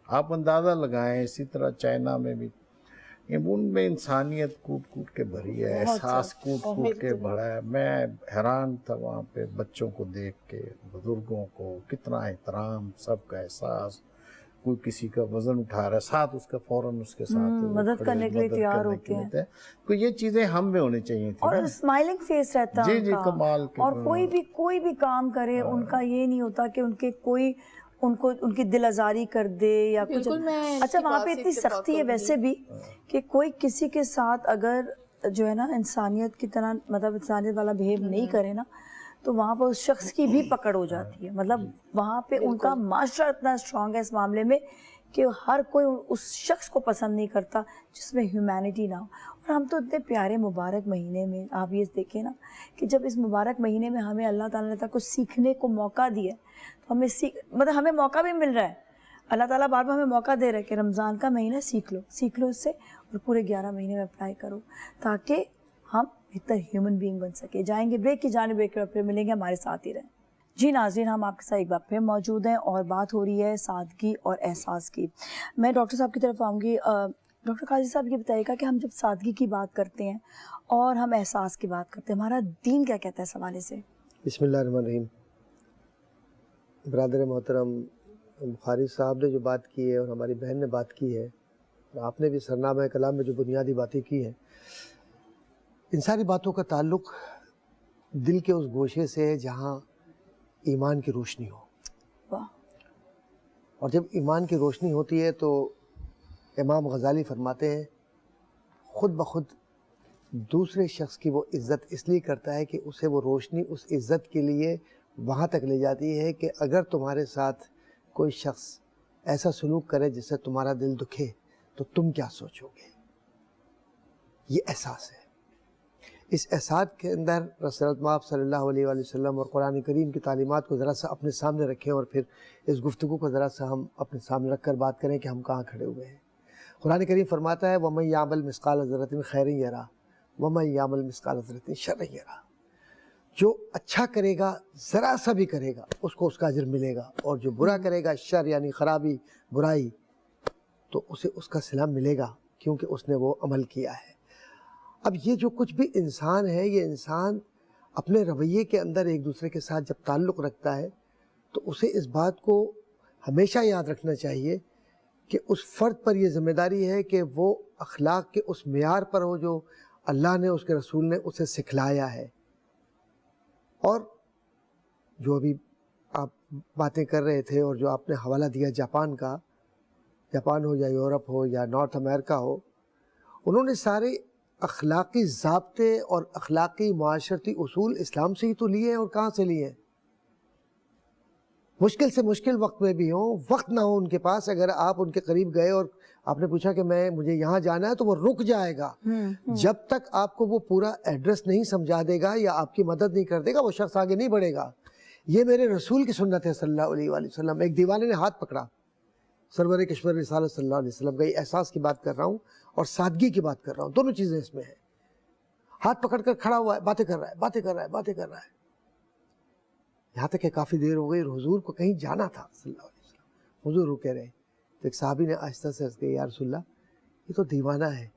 آپ اندازہ لگائیں، اسی طرح چائنا میں بھی ان میں انسانیت کوٹ کوٹ کے بھری ہے، احساس کوٹ کوٹ کے بھرا ہے. میں حیران تھا وہاں پہ بچوں کو دیکھ کے، بزرگوں کو، کتنا احترام، سب کا احساس. کوئی کسی کا وزن اٹھا رہا ہے، ساتھ اس کا فوراً اس کے ساتھ مدد کرنے کے لیے تیار ہوتے ہیں. تو یہ چیزیں ہم میں ہونی چاہیے تھی. اور اسمائلنگ فیس رہتا ہے جی کمال کے. اور کوئی بھی کام کرے ان کا یہ نہیں ہوتا کہ ان کے کوئی ان کی دل آزاری کر دے یا کچھ. اچھا وہاں پہ اتنی سختی ہے ویسے بھی کہ کوئی کسی کے ساتھ اگر جو ہے نا انسانیت کی طرح مطلب انسانیت والا بہیو نہیں کرے نا تو وہاں پر اس شخص کی بھی پکڑ ہو جاتی ہے. مطلب وہاں پہ ان کا معاشرہ اتنا اسٹرانگ ہے اس معاملے میں کہ ہر کوئی اس شخص کو پسند نہیں کرتا جس میں ہیومینٹی نہ ہو. اور ہم تو اتنے پیارے مبارک مہینے میں آپ یہ دیکھیں نا کہ جب اس مبارک مہینے میں ہمیں اللہ تعالیٰ نے کچھ سیکھنے کو موقع دیا تو مطلب ہمیں موقع بھی مل رہا ہے. اللہ تعالیٰ بار بار ہمیں موقع دے رہا ہے کہ رمضان کا مہینہ سیکھ لو اس سے اور پورے 11 مہینے میں اپلائی کرو تاکہ ہم بہتر ہیومن بینگ بن سکے. جائیں گے بریک کی جانب، بریک کے بعد پھر ملیں گے، ہمارے ساتھ ہی رہیں. جی ناظرین، ہم آپ کے ساتھ ایک بار پھر موجود ہیں اور بات ہو رہی ہے سادگی اور احساس کی. میں ڈاکٹر صاحب کی طرف آؤں گی. ڈاکٹر قاضی صاحب یہ بتائیے گا کہ ہم جب سادگی کی بات کرتے ہیں اور ہم احساس کی بات کرتے ہیں، ہمارا دین کیا کہتا ہے اس حوالے سے؟ بسم اللہ الرحمن الرحیم. برادر محترم بخاری صاحب نے جو بات کی ہے اور ہماری بہن نے بات کی ہے اور آپ نے بھی سرنامہ کلام میں جو بنیادی باتیں کی ہیں، ان ساری باتوں کا تعلق دل کے اس گوشے سے ہے جہاں ایمان کی روشنی ہو. واہ. اور جب ایمان کی روشنی ہوتی ہے تو امام غزالی فرماتے ہیں خود بخود دوسرے شخص کی وہ عزت اس لیے کرتا ہے کہ اسے وہ روشنی اس عزت کے لیے وہاں تک لے جاتی ہے کہ اگر تمہارے ساتھ کوئی شخص ایسا سلوک کرے جس سے تمہارا دل دکھے تو تم کیا سوچو گے. یہ احساس ہے. اس احساس کے اندر رسول اللہ صلی اللہ علیہ وآلہ وسلم اور قرآن کریم کی تعلیمات کو ذرا سا اپنے سامنے رکھیں اور پھر اس گفتگو کو ذرا سا ہم اپنے سامنے رکھ کر بات کریں کہ ہم کہاں کھڑے ہوئے ہیں. قرآن کریم فرماتا ہے وَمَن يَعْمَلْ مِثْقَالَ ذَرَّةٍ خَيْرًا يَرَهُ وَمَن يَعْمَلْ مِثْقَالَ ذَرَّةٍ شَرًّا يَرَهُ. جو اچھا کرے گا، ذرا سا بھی کرے گا، اس کو اس کا اجر ملے گا، اور جو برا کرے گا، شر یعنی خرابی، برائی، تو اسے اس کا صلہ ملے گا کیونکہ اس نے وہ عمل کیا ہے. اب یہ جو کچھ بھی انسان ہے، یہ انسان اپنے رویے کے اندر ایک دوسرے کے ساتھ جب تعلق رکھتا ہے تو اسے اس بات کو ہمیشہ یاد رکھنا چاہیے کہ اس فرد پر یہ ذمہ داری ہے کہ وہ اخلاق کے اس معیار پر ہو جو اللہ نے، اس کے رسول نے اسے سکھلایا ہے. اور جو ابھی آپ باتیں کر رہے تھے اور جو آپ نے حوالہ دیا جاپان کا، جاپان ہو یا یورپ ہو یا نارتھ امریکہ ہو، انہوں نے سارے اخلاقی ضابطے اور اخلاقی معاشرتی اصول اسلام سے ہی تو لیے ہیں، اور کہاں سے لیے ہیں؟ مشکل سے مشکل وقت میں بھی ہوں، وقت نہ ہو ان کے پاس، اگر آپ ان کے قریب گئے اور آپ نے پوچھا کہ مجھے یہاں جانا ہے، تو وہ رک جائے گا جب تک آپ کو وہ پورا ایڈریس نہیں سمجھا دے گا یا آپ کی مدد نہیں کر دے گا، وہ شخص آگے نہیں بڑھے گا۔ یہ میرے رسول کی سنت ہے صلی اللہ علیہ وآلہ وسلم۔ ایک دیوانے نے ہاتھ پکڑا، سرور کشور رسالت صلی اللہ علیہ وسلم کا، یہ احساس کی بات کر رہا ہوں اور سادگی کی بات کر رہا ہوں، دونوں چیزیں اس میں ہیں۔ ہاتھ پکڑ کر کھڑا ہوا ہے، باتیں کر رہا ہے، باتیں کر رہا ہے، باتیں کر رہا ہے، یہاں تک کہ کافی دیر ہو گئی اور حضور کو کہیں جانا تھا صلی اللہ علیہ وسلم۔ حضور رکے رہے، تو ایک صحابی نے آہستہ سے عرض کیا، یا رسول اللہ یہ تو دیوانہ ہے۔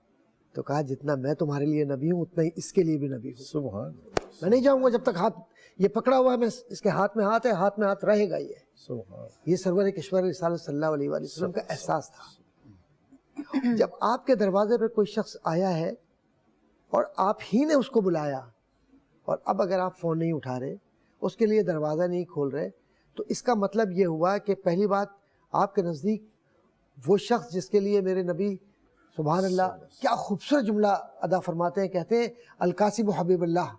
تو کہا جتنا میں تمہارے لیے نبی ہوں اتنا ہی اس کے لیے بھی نبی ہوں۔ سبحان اللہ، میں نہیں جاؤں گا جب تک ہاتھ یہ پکڑا ہوا ہے، میں اس کے ہاتھ میں ہاتھ ہے، ہاتھ میں ہاتھ رہے گا۔ سبحان یہ سرور کشور رسالت صلی اللہ علیہ وآلہ وسلم کا احساس تھا۔ جب آپ کے دروازے پہ کوئی شخص آیا ہے اور آپ ہی نے اس کو بلایا، اور اب اگر آپ فون نہیں اٹھا رہے، اس کے لیے دروازہ نہیں کھول رہے، تو اس کا مطلب یہ ہوا کہ پہلی بات آپ کے نزدیک وہ شخص جس کے لیے میرے نبی سبحان اللہ کیا خوبصورت جملہ ادا فرماتے ہیں، کہتے ہیں القاسم حبیب اللہ،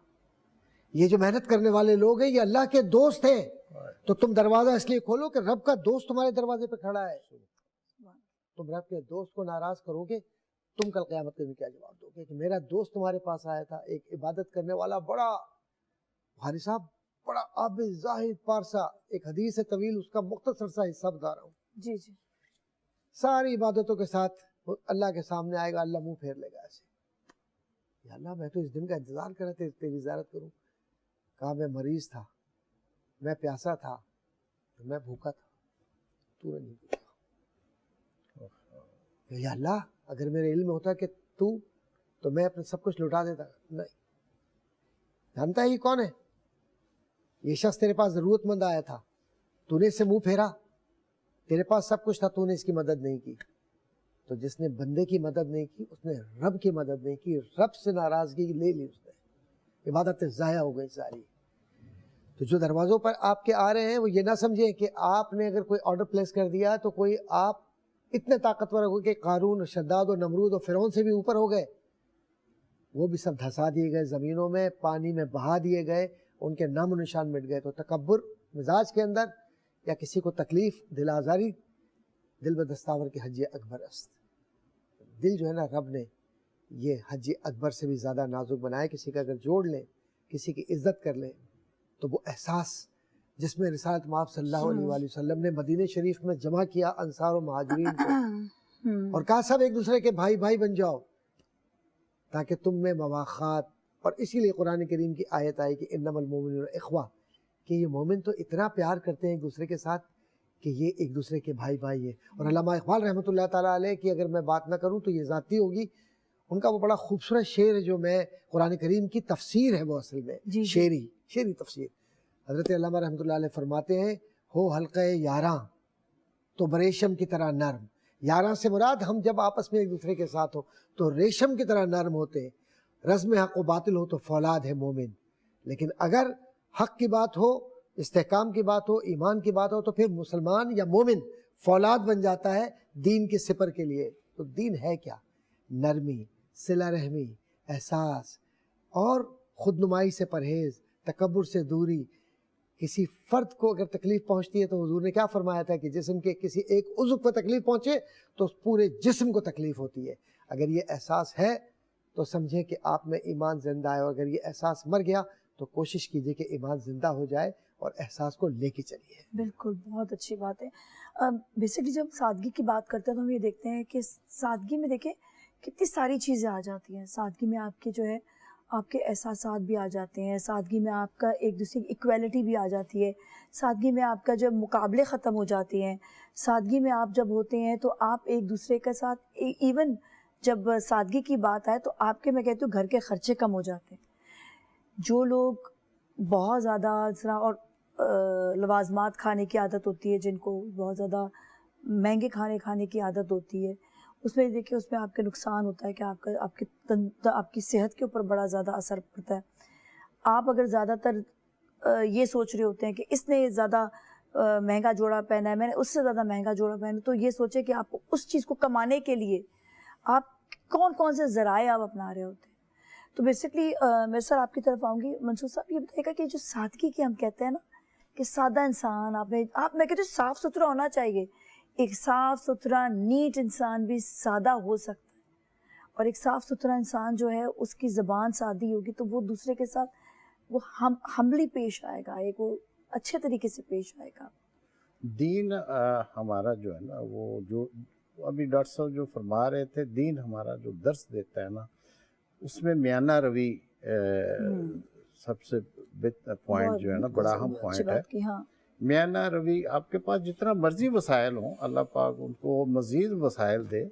یہ جو محنت کرنے والے لوگ ہیں یہ اللہ کے دوست ہیں، تو تم دروازہ اس لیے کھولو کہ رب کا دوست تمہارے دروازے پہ کھڑا ہے۔ تم رب کے دوست کو ناراض کرو گے، تم کل قیامت کے دن کیا جواب دو گے کہ میرا دوست تمہارے پاس آیا تھا، ایک عبادت کرنے والا بڑا بھاری صاحب، بڑا عابد زاہد پارسا، ایک حدیث ہے طویل، اس کا مختصر سا حصہ بتا رہا ہوں۔ جی جی ساری عبادتوں کے ساتھ وہ اللہ کے سامنے آئے گا، اللہ منہ پھیر لے گا ایسے، یا اللہ میں تو اس دن کا انتظار کر رہا تھا تیری زیارت کروں۔ کہا میں مریض تھا، میں پیاسا تھا، میں بھوکا تھا، تو نے نہیں پوچھا۔ یا اللہ اگر میرے علم میں ہوتا کہ تو میں اپنے سب کچھ لٹا دیتا۔ نہیں، جانتا ہے یہ کون ہے؟ یہ شخص تیرے پاس ضرورت مند آیا تھا، تو نے اس سے منہ پھیرا، تیرے پاس سب کچھ تھا، تو نے اس کی مدد نہیں کی۔ تو جس نے بندے کی مدد نہیں کی اس نے رب کی مدد نہیں کی، رب سے ناراضگی لے لی اس نے، عبادتیں ضائع ہو گئی ساری۔ تو جو دروازوں پر آپ کے آ رہے ہیں وہ یہ نہ سمجھیں کہ آپ نے اگر کوئی آرڈر پلیس کر دیا تو کوئی آپ اتنے طاقتور ہو کہ قارون اور شداد اور نمرود اور فرعون سے بھی اوپر ہو گئے، وہ بھی سب دھسا دیے گئے زمینوں میں، پانی میں بہا دیے گئے، ان کے نام و نشان مٹ گئے۔ تو تکبر مزاج کے اندر یا کسی کو تکلیف دل آزاری، دل به دستاور کے حج اکبر است۔ دل جو ہے نا رب نے یہ حج اکبر سے بھی زیادہ نازک بنائے، کسی کا اگر جوڑ لیں، کسی کی عزت کر لیں، تو وہ احساس جس میں رسالت مآب صلی اللہ علیہ وآلہ وسلم نے مدینہ شریف میں جمع کیا انصار و مہاجرین کو، اور کہا سب ایک دوسرے کے بھائی بھائی بن جاؤ تاکہ تم میں مواخات، اور اسی لیے قرآن کریم کی آیت آئی کہ انما المؤمنون اخوہ، کہ یہ مومن تو اتنا پیار کرتے ہیں ایک دوسرے کے ساتھ کہ یہ ایک دوسرے کے بھائی بھائی ہیں۔ اور علامہ اقبال رحمۃ اللہ تعالیٰ علیہ کی اگر میں بات نہ کروں تو یہ ذاتی ہوگی، ان کا وہ بڑا خوبصورت شعر ہے جو میں قرآن کریم کی تفسیر ہے وہ اصل میں شعری تفسیر۔ حضرت علامہ رحمۃ اللہ علیہ فرماتے ہیں ہو حلقہ یاراں تو بریشم کی طرح نرم، یاراں سے مراد ہم جب آپس میں ایک دوسرے کے ساتھ ہو تو ریشم کی طرح نرم ہوتے ہیں، رزم حق و باطل ہو تو فولاد ہے مومن، لیکن اگر حق کی بات ہو، استحکام کی بات ہو، ایمان کی بات ہو، تو پھر مسلمان یا مومن فولاد بن جاتا ہے دین کے سپر کے لیے۔ تو دین ہے کیا؟ نرمی، صلہ رحمی، احساس اور خود نمائی سے پرہیز، تکبر سے دوری۔ کسی فرد کو اگر تکلیف پہنچتی ہے تو حضور نے کیا فرمایا تھا کہ جسم کے کسی ایک عضو کو تکلیف پہنچے تو پورے جسم کو تکلیف ہوتی ہے۔ اگر یہ احساس ہے تو سمجھیں کہ آپ میں ایمان زندہ ہے، اور اگر یہ احساس مر گیا تو کوشش کیجئے کہ ایمان زندہ ہو جائے اور احساس کو لے کے چلیے۔ بالکل، بہت اچھی بات ہے۔ بیسکلی جب سادگی کی بات کرتے ہیں تو ہم یہ دیکھتے ہیں کہ سادگی میں دیکھیں کتنی ساری چیزیں آ جاتی ہیں۔ سادگی میں آپ کے جو ہے آپ کے احساسات بھی آ جاتے ہیں، سادگی میں آپ کا ایک دوسرے کی ایکویلٹی بھی آ جاتی ہے، سادگی میں آپ کا جب مقابلے ختم ہو جاتے ہیں، سادگی میں آپ جب ہوتے ہیں تو آپ ایک دوسرے کے ساتھ ایون جب سادگی کی بات آئے تو آپ کے میں کہتی ہوں گھر کے خرچے کم ہو جاتے ہیں۔ جو لوگ بہت زیادہ اور لوازمات کھانے کی عادت ہوتی ہے، جن کو بہت زیادہ مہنگے کھانے کھانے کی عادت ہوتی ہے، اس میں دیکھیں اس میں آپ کے نقصان ہوتا ہے کہ آپ کی صحت کے اوپر بڑا زیادہ اثر پڑتا ہے۔ آپ اگر زیادہ تر یہ سوچ رہے ہوتے ہیں کہ اس نے زیادہ مہنگا جوڑا پہنا ہے، میں نے اس سے زیادہ مہنگا جوڑا پہنا، تو یہ سوچیں کہ آپ کو اس چیز کو کمانے کے لیے آپ کون کون سے ذرائع آپ اپنا رہے ہوتے ہیں۔ تو بیسکلی میں سر آپ کی طرف آؤں گی. منصور صاحب یہ بتائیے گا کہ جو سادگی کی ہم کہتے ہیں نا کہ سادہ انسان میں کہتی ہوں صاف ستھرا ہونا چاہیے. ایک صاف ستھرا نیٹ انسان بھی سادہ ہو سکتا ہے, اور ایک صاف ستھرا انسان جو ہے اس کی زبان سادی ہوگی تو وہ دوسرے کے ساتھ وہ ہمبلی پیش آئے گا, ایک وہ اچھے طریقے سے پیش آئے گا. دین ہمارا جو ہے نا, وہ جو ابھی ڈاکٹر صاحب جو فرما رہے تھے, دین ہمارا جو درس دیتا ہے نا, اس میں میانہ روی سب سے پوائنٹ جو ہے نا, بڑا اہم پوائنٹ ہے. میانہ روی, آپ کے پاس جتنا مرضی وسائل ہوں, اللہ پاک ان کو مزید وسائل دے,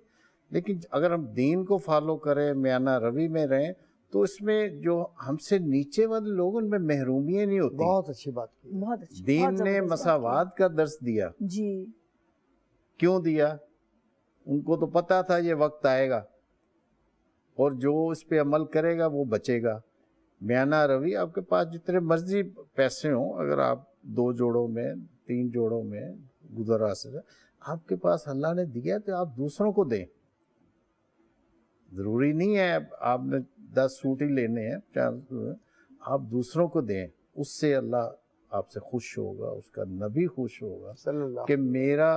لیکن اگر ہم دین کو فالو کریں, میانہ روی میں رہیں, تو اس میں جو ہم سے نیچے والے لوگ ان میں محرومیاں نہیں ہوتی. بہت اچھی بات کی. بہت اچھی. دین نے مساوات کا درس دیا. جی. کیوں دیا؟ ان کو تو پتا تھا یہ وقت آئے گا, اور جو اس پہ عمل کرے گا وہ بچے گا. میانہ روی, آپ کے پاس جتنے مرضی پیسے ہوں, اگر آپ 2 جوڑوں میں 3 جوڑوں میں گزرا سے آپ کے پاس اللہ نے دیا تو آپ دوسروں کو دیں. ضروری نہیں ہے آپ نے 10 سوٹ ہی لینے ہیں, آپ دوسروں کو دیں. اس سے اللہ آپ سے خوش ہوگا, اس کا نبی خوش ہوگا صلی اللہ کہ میرا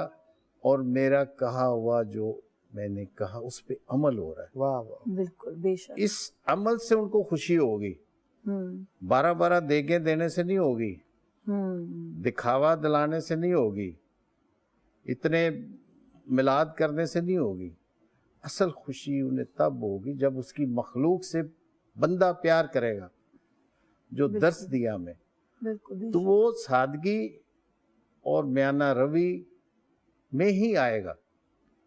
اور میرا کہا ہوا جو میں نے کہا اس پہ عمل ہو رہا ہے. واہ واہ. بالکل بے شک. اس عمل سے ان کو خوشی ہوگی. 12 دیگیں دینے سے نہیں ہوگی, دکھاوا دلانے سے نہیں ہوگی, اتنے میلاد کرنے سے نہیں ہوگی. اصل خوشی انہیں تب ہوگی جب اس کی مخلوق سے بندہ پیار کرے گا, جو درس دیا ہمیں. تو وہ سادگی اور میانہ روی میں ہی آئے گا.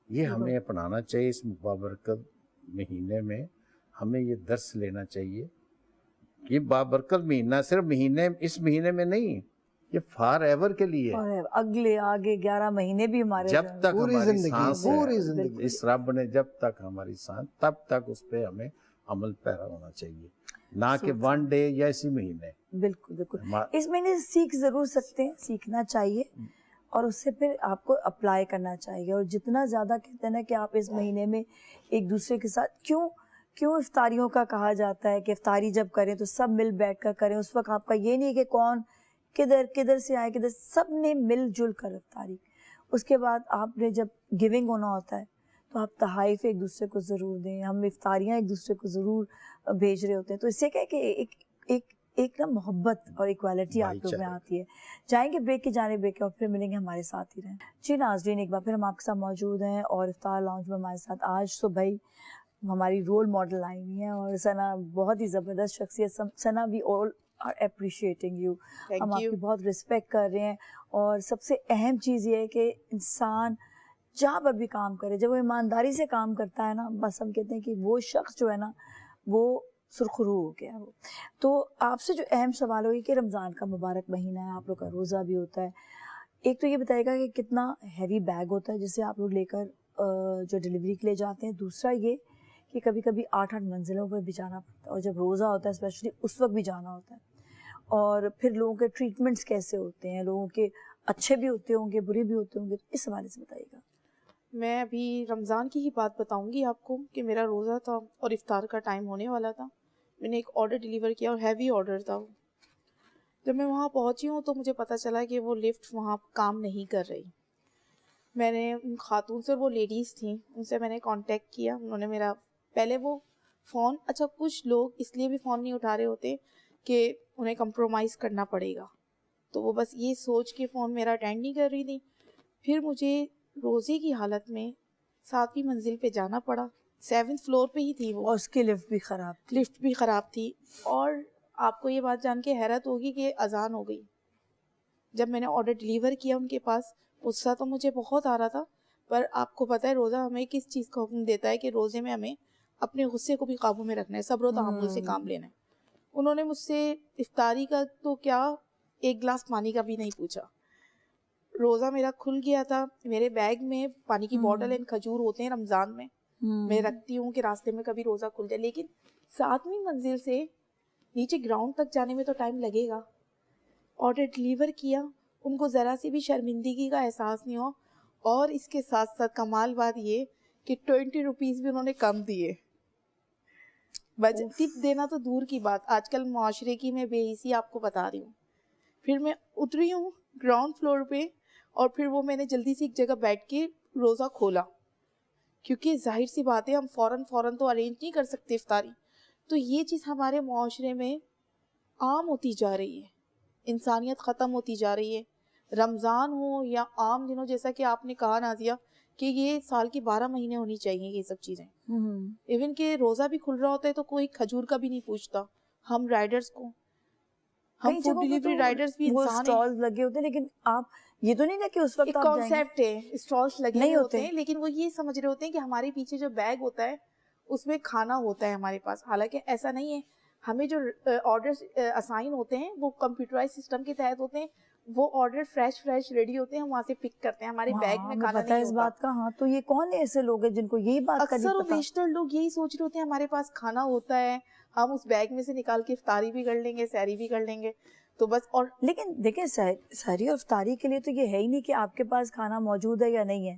یہ ہمیں اپنانا چاہیے. اس بابرکت مہینے میں ہمیں یہ درس لینا چاہیے. یہ بابرکت مہینہ صرف اس مہینے میں نہیں, یہ فار ایور کے لیے, اگلے آگے 11 مہینے بھی ہمارے, جب تک ہماری سانس ہے, پوری زندگی اس رب نے جب تک ہماری سانس, تب تک اس پہ ہمیں عمل پیرا ہونا چاہیے, نہ کہ 1 ڈے یا اسی مہینے. بالکل بالکل. اس مہینے سیکھ ضرور سکتے ہیں, سیکھنا چاہیے, اور اس سے پھر آپ کو اپلائی کرنا چاہیے. اور جتنا زیادہ کہتے ہیں نا کہ آپ اس مہینے میں ایک دوسرے کے ساتھ, کیوں افطاریوں کا کہا جاتا ہے کہ افطاری جب کریں تو سب مل بیٹھ کر کریں. اس وقت آپ کا یہ نہیں کہ کون کدھر سے آئے, سب نے مل جل کر افطاری. اس کے بعد آپ نے جب گیونگ ہونا ہوتا ہے تو آپ تحائف ایک دوسرے کو ضرور دیں. ہم افطاریاں ایک دوسرے کو ضرور بھیج رہے ہوتے ہیں. تو اس سے کیا ہے کہ ایک نا محبت اور ایکوالٹی آپ لوگ میں آتی ہے. جائیں گے بریک کی جانب, بریک اور پھر ملیں گے, ہمارے ساتھ ہی رہیں. جی ناظرین, ایک بار پھر ہم آپ کے ساتھ موجود ہیں, اور افطار لاؤنج میں ہمارے ساتھ آج صبح ہی ہماری رول ماڈل آئی ہوئی ہیں, اور ثنا بہت ہی زبردست شخصیت. ثنا وی آل آر اپریشیٹنگ یو. ہم آپ کی بہت رسپیکٹ کر رہے ہیں. اور سب سے اہم چیز یہ ہے کہ انسان جہاں پر بھی کام کرے, جب وہ ایمانداری سے کام کرتا ہے نا, بس ہم کہتے ہیں کہ وہ شخص جو ہے نا وہ سرخرو ہو گیا. وہ تو آپ سے جو اہم سوال ہوگی کہ رمضان کا مبارک مہینہ ہے, آپ لوگ کا روزہ بھی ہوتا ہے. ایک تو یہ بتائے گا کہ کتنا ہیوی بیگ ہوتا ہے جسے آپ لوگ لے کر جو ڈلیوری کے لیے جاتے ہیں. دوسرا یہ کہ کبھی کبھی 8 منزلوں پر بھی جانا پڑتا ہے, اور جب روزہ ہوتا ہے اسپیشلی اس وقت بھی جانا ہوتا ہے. اور پھر لوگوں کے ٹریٹمنٹس کیسے ہوتے ہیں, لوگوں کے اچھے بھی ہوتے ہوں گے, برے بھی ہوتے ہوں گے, تو اس حوالے سے بتائیے گا. میں ابھی رمضان کی ہی بات بتاؤں گی آپ کو کہ میرا روزہ تھا اور افطار کا ٹائم ہونے والا تھا. میں نے ایک آرڈر ڈیلیور کیا, اور ہیوی آرڈر تھا. جب میں وہاں پہنچی ہوں تو مجھے پتہ چلا کہ وہ لفٹ وہاں کام نہیں کر رہی. میں نے ان خاتون سے, وہ لیڈیز تھیں, ان سے میں نے کانٹیکٹ کیا. انہوں نے میرا پہلے وہ فون, اچھا کچھ لوگ اس لیے بھی فون نہیں اٹھا رہے ہوتے کہ انہیں کمپرومائز کرنا پڑے گا, تو وہ بس یہ سوچ کے فون میرا اٹینڈ نہیں کر رہی تھی. پھر مجھے روزے کی حالت میں 7ویں منزل پہ جانا پڑا. 7th فلور پہ ہی تھی وہ, اور اس کی لفٹ بھی خراب تھی. اور آپ کو یہ بات جان کے حیرت ہوگی کہ اذان ہو گئی. جب میں نے آرڈر ڈیلیور کیا ان کے پاس, غصہ تو مجھے بہت آ رہا تھا, پر آپ کو پتہ ہے روزہ ہمیں کس چیز کا حکم دیتا ہے کہ روزے میں ہمیں اپنے غصے کو بھی قابو میں رکھنا ہے, صبر و تحمل سے کام لینا ہے. انہوں نے مجھ سے افطاری کا تو کیا, 1 گلاس پانی کا بھی نہیں پوچھا. روزہ میرا کھل گیا تھا. میرے بیگ میں پانی کی بوٹل اینڈ کھجور ہوتے ہیں رمضان میں, میں رکھتی ہوں کہ راستے میں کبھی روزہ کھل جائے. لیکن 7ویں منزل سے نیچے گراؤنڈ تک جانے میں تو ٹائم لگے گا. آرڈر ڈیلیور کیا, ان کو ذرا سی بھی شرمندگی کا احساس نہیں ہو. اور اس کے ساتھ ساتھ کمال بات یہ کہ 20 روپیز بھی انہوں نے کم دیے. ٹپ دینا تو دور کی بات, آج کل معاشرے کی میں بے حسی آپ کو بتا رہی ہوں. پھر میں اتری ہوں گراؤنڈ فلور پہ, اور پھر وہ میں نے جلدی سے ایک جگہ بیٹھ کے روزہ کھولا, کیونکہ ظاہر سی بات ہے ہم فوراً تو ارینج نہیں کر سکتے افطاری. تو یہ چیز ہمارے معاشرے میں عام ہوتی جا رہی ہے, انسانیت ختم ہوتی جا رہی ہے. رمضان ہو یا عام دنوں, جیسا کہ آپ نے کہا نازیہ کہ یہ سال کی 12 مہینے ہونی چاہیے یہ سب چیزیں. ایون کہ روزہ بھی کھل رہا ہوتا ہے تو کوئی کھجور کا بھی نہیں پوچھتا. ہم رائڈرز کو, ہم فوڈ ڈیلیوری رائڈرز بھی انسان ہیں. اسٹالز لگے ہوتے ہیں, لیکن آپ یہ تو نہیں نا کہ اس وقت ایک آپ جائیں گے. کانسیپٹ ہے, اسٹالس لگے نہیں ہوتے ہیں, لیکن وہ یہ سمجھ رہے ہوتے ہیں کہ ہمارے پیچھے جو بیگ ہوتا ہے اس میں کھانا ہوتا ہے ہمارے پاس. حالانکہ ایسا نہیں ہے. ہمیں جو آرڈرز اسائن ہوتے ہیں وہ کمپیوٹرائز سسٹم کے تحت ہوتے ہیں. وہ آرڈر فریش ریڈی ہوتے ہیں, ہم وہاں سے پک کرتے ہیں. ہمارے بیگ میں کھانا نہیں اس ہوتا. بات کا. ہاں, تو یہ کون ایسے لوگ ہیں جن کو یہی بات کا اکثر و نہیں پتا؟ بیشتر لوگ یہی سوچ رہے ہوتے ہیں ہمارے پاس کھانا ہوتا ہے, ہم اس بیگ میں سے نکال کے افطاری بھی کر لیں گے, سحری بھی کر لیں گے, تو بس. اور لیکن دیکھیں سحری اور افطاری کے لیے تو یہ ہے ہی نہیں کہ آپ کے پاس کھانا موجود ہے یا نہیں ہے.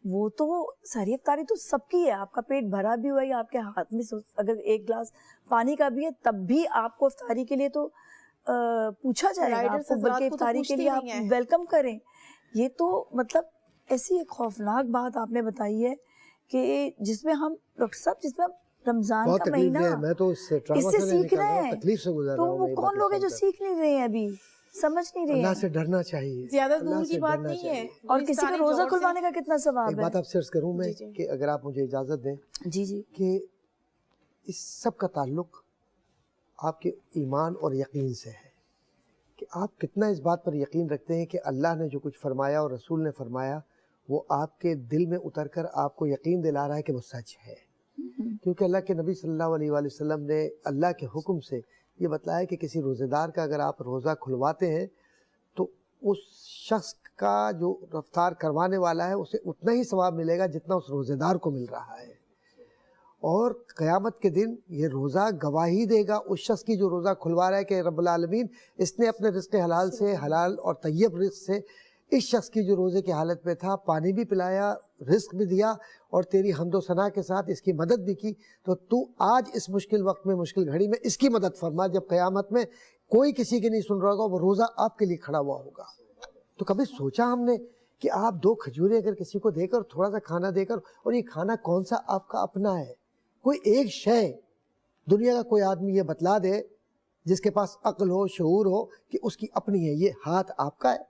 وہ تو سحری افطاری تو سب کی ہے. آپ کا پیٹ بھرا بھی ہوا ہے, آپ کے ہاتھ میں اگر ایک گلاس پانی کا بھی ہے تب بھی آپ کو افطاری کے لیے تو پوچھا جائے گا آپ کو, بلکہ افطاری کے لیے آپ ویلکم کریں. یہ تو مطلب ایسی ایک خوفناک بات آپ نے بتائی ہے کہ جس میں ہم ڈاکٹر صاحب, جس میں رمضان کا مہینہ میں تو اس سے سیکھ رہے ہیں, تکلیف سے گزر تو رہا ہوں. وہ کون لوگ ہیں جو سیکھ نہیں رہے ہیں, ابھی سمجھ نہیں رہے ہیں. اللہ سے ڈرنا چاہیے, زیادہ دور کی بات نہیں ہے. اور کسی کا روزہ کھلوانے کا کتنا ثواب ایک ہے. بات آپ سے عرض کروں میں کہ اگر آپ مجھے اجازت دیں جی کہ اس سب کا تعلق آپ کے ایمان اور یقین سے ہے, کہ آپ کتنا اس بات پر یقین رکھتے ہیں کہ اللہ نے جو کچھ فرمایا اور رسول نے فرمایا وہ آپ کے دل میں اتر کر آپ کو یقین دلا رہا ہے کہ وہ سچ ہے. کیونکہ اللہ کے نبی صلی اللہ علیہ وآلہ وسلم نے اللہ کے حکم سے یہ بتلایا کہ کسی روزہ دار کا اگر آپ روزہ کھلواتے ہیں تو اس شخص کا جو افطار کروانے والا ہے اسے اتنا ہی ثواب ملے گا جتنا اس روزہ دار کو مل رہا ہے. اور قیامت کے دن یہ روزہ گواہی دے گا اس شخص کی جو روزہ کھلوا رہا ہے کہ رب العالمین اس نے اپنے رزق حلال سے, حلال اور طیب رزق سے اس شخص کی جو روزے کی حالت میں تھا پانی بھی پلایا, رزق بھی دیا, اور تیری حمد و ثنا کے ساتھ اس کی مدد بھی کی. تو آج اس مشکل وقت میں, مشکل گھڑی میں اس کی مدد فرما. جب قیامت میں کوئی کسی کی نہیں سن رہا ہوگا, وہ روزہ آپ کے لیے کھڑا ہوا ہوگا. تو کبھی سوچا ہم نے کہ آپ 2 کھجوریں اگر کسی کو دے کر, تھوڑا سا کھانا دے کر, اور یہ کھانا کون سا آپ کا اپنا ہے, کوئی ایک شے دنیا کا کوئی آدمی یہ بتلا دے جس کے پاس عقل ہو, شعور ہو, کہ اس کی اپنی ہے, یہ ہاتھ آپ کا ہے,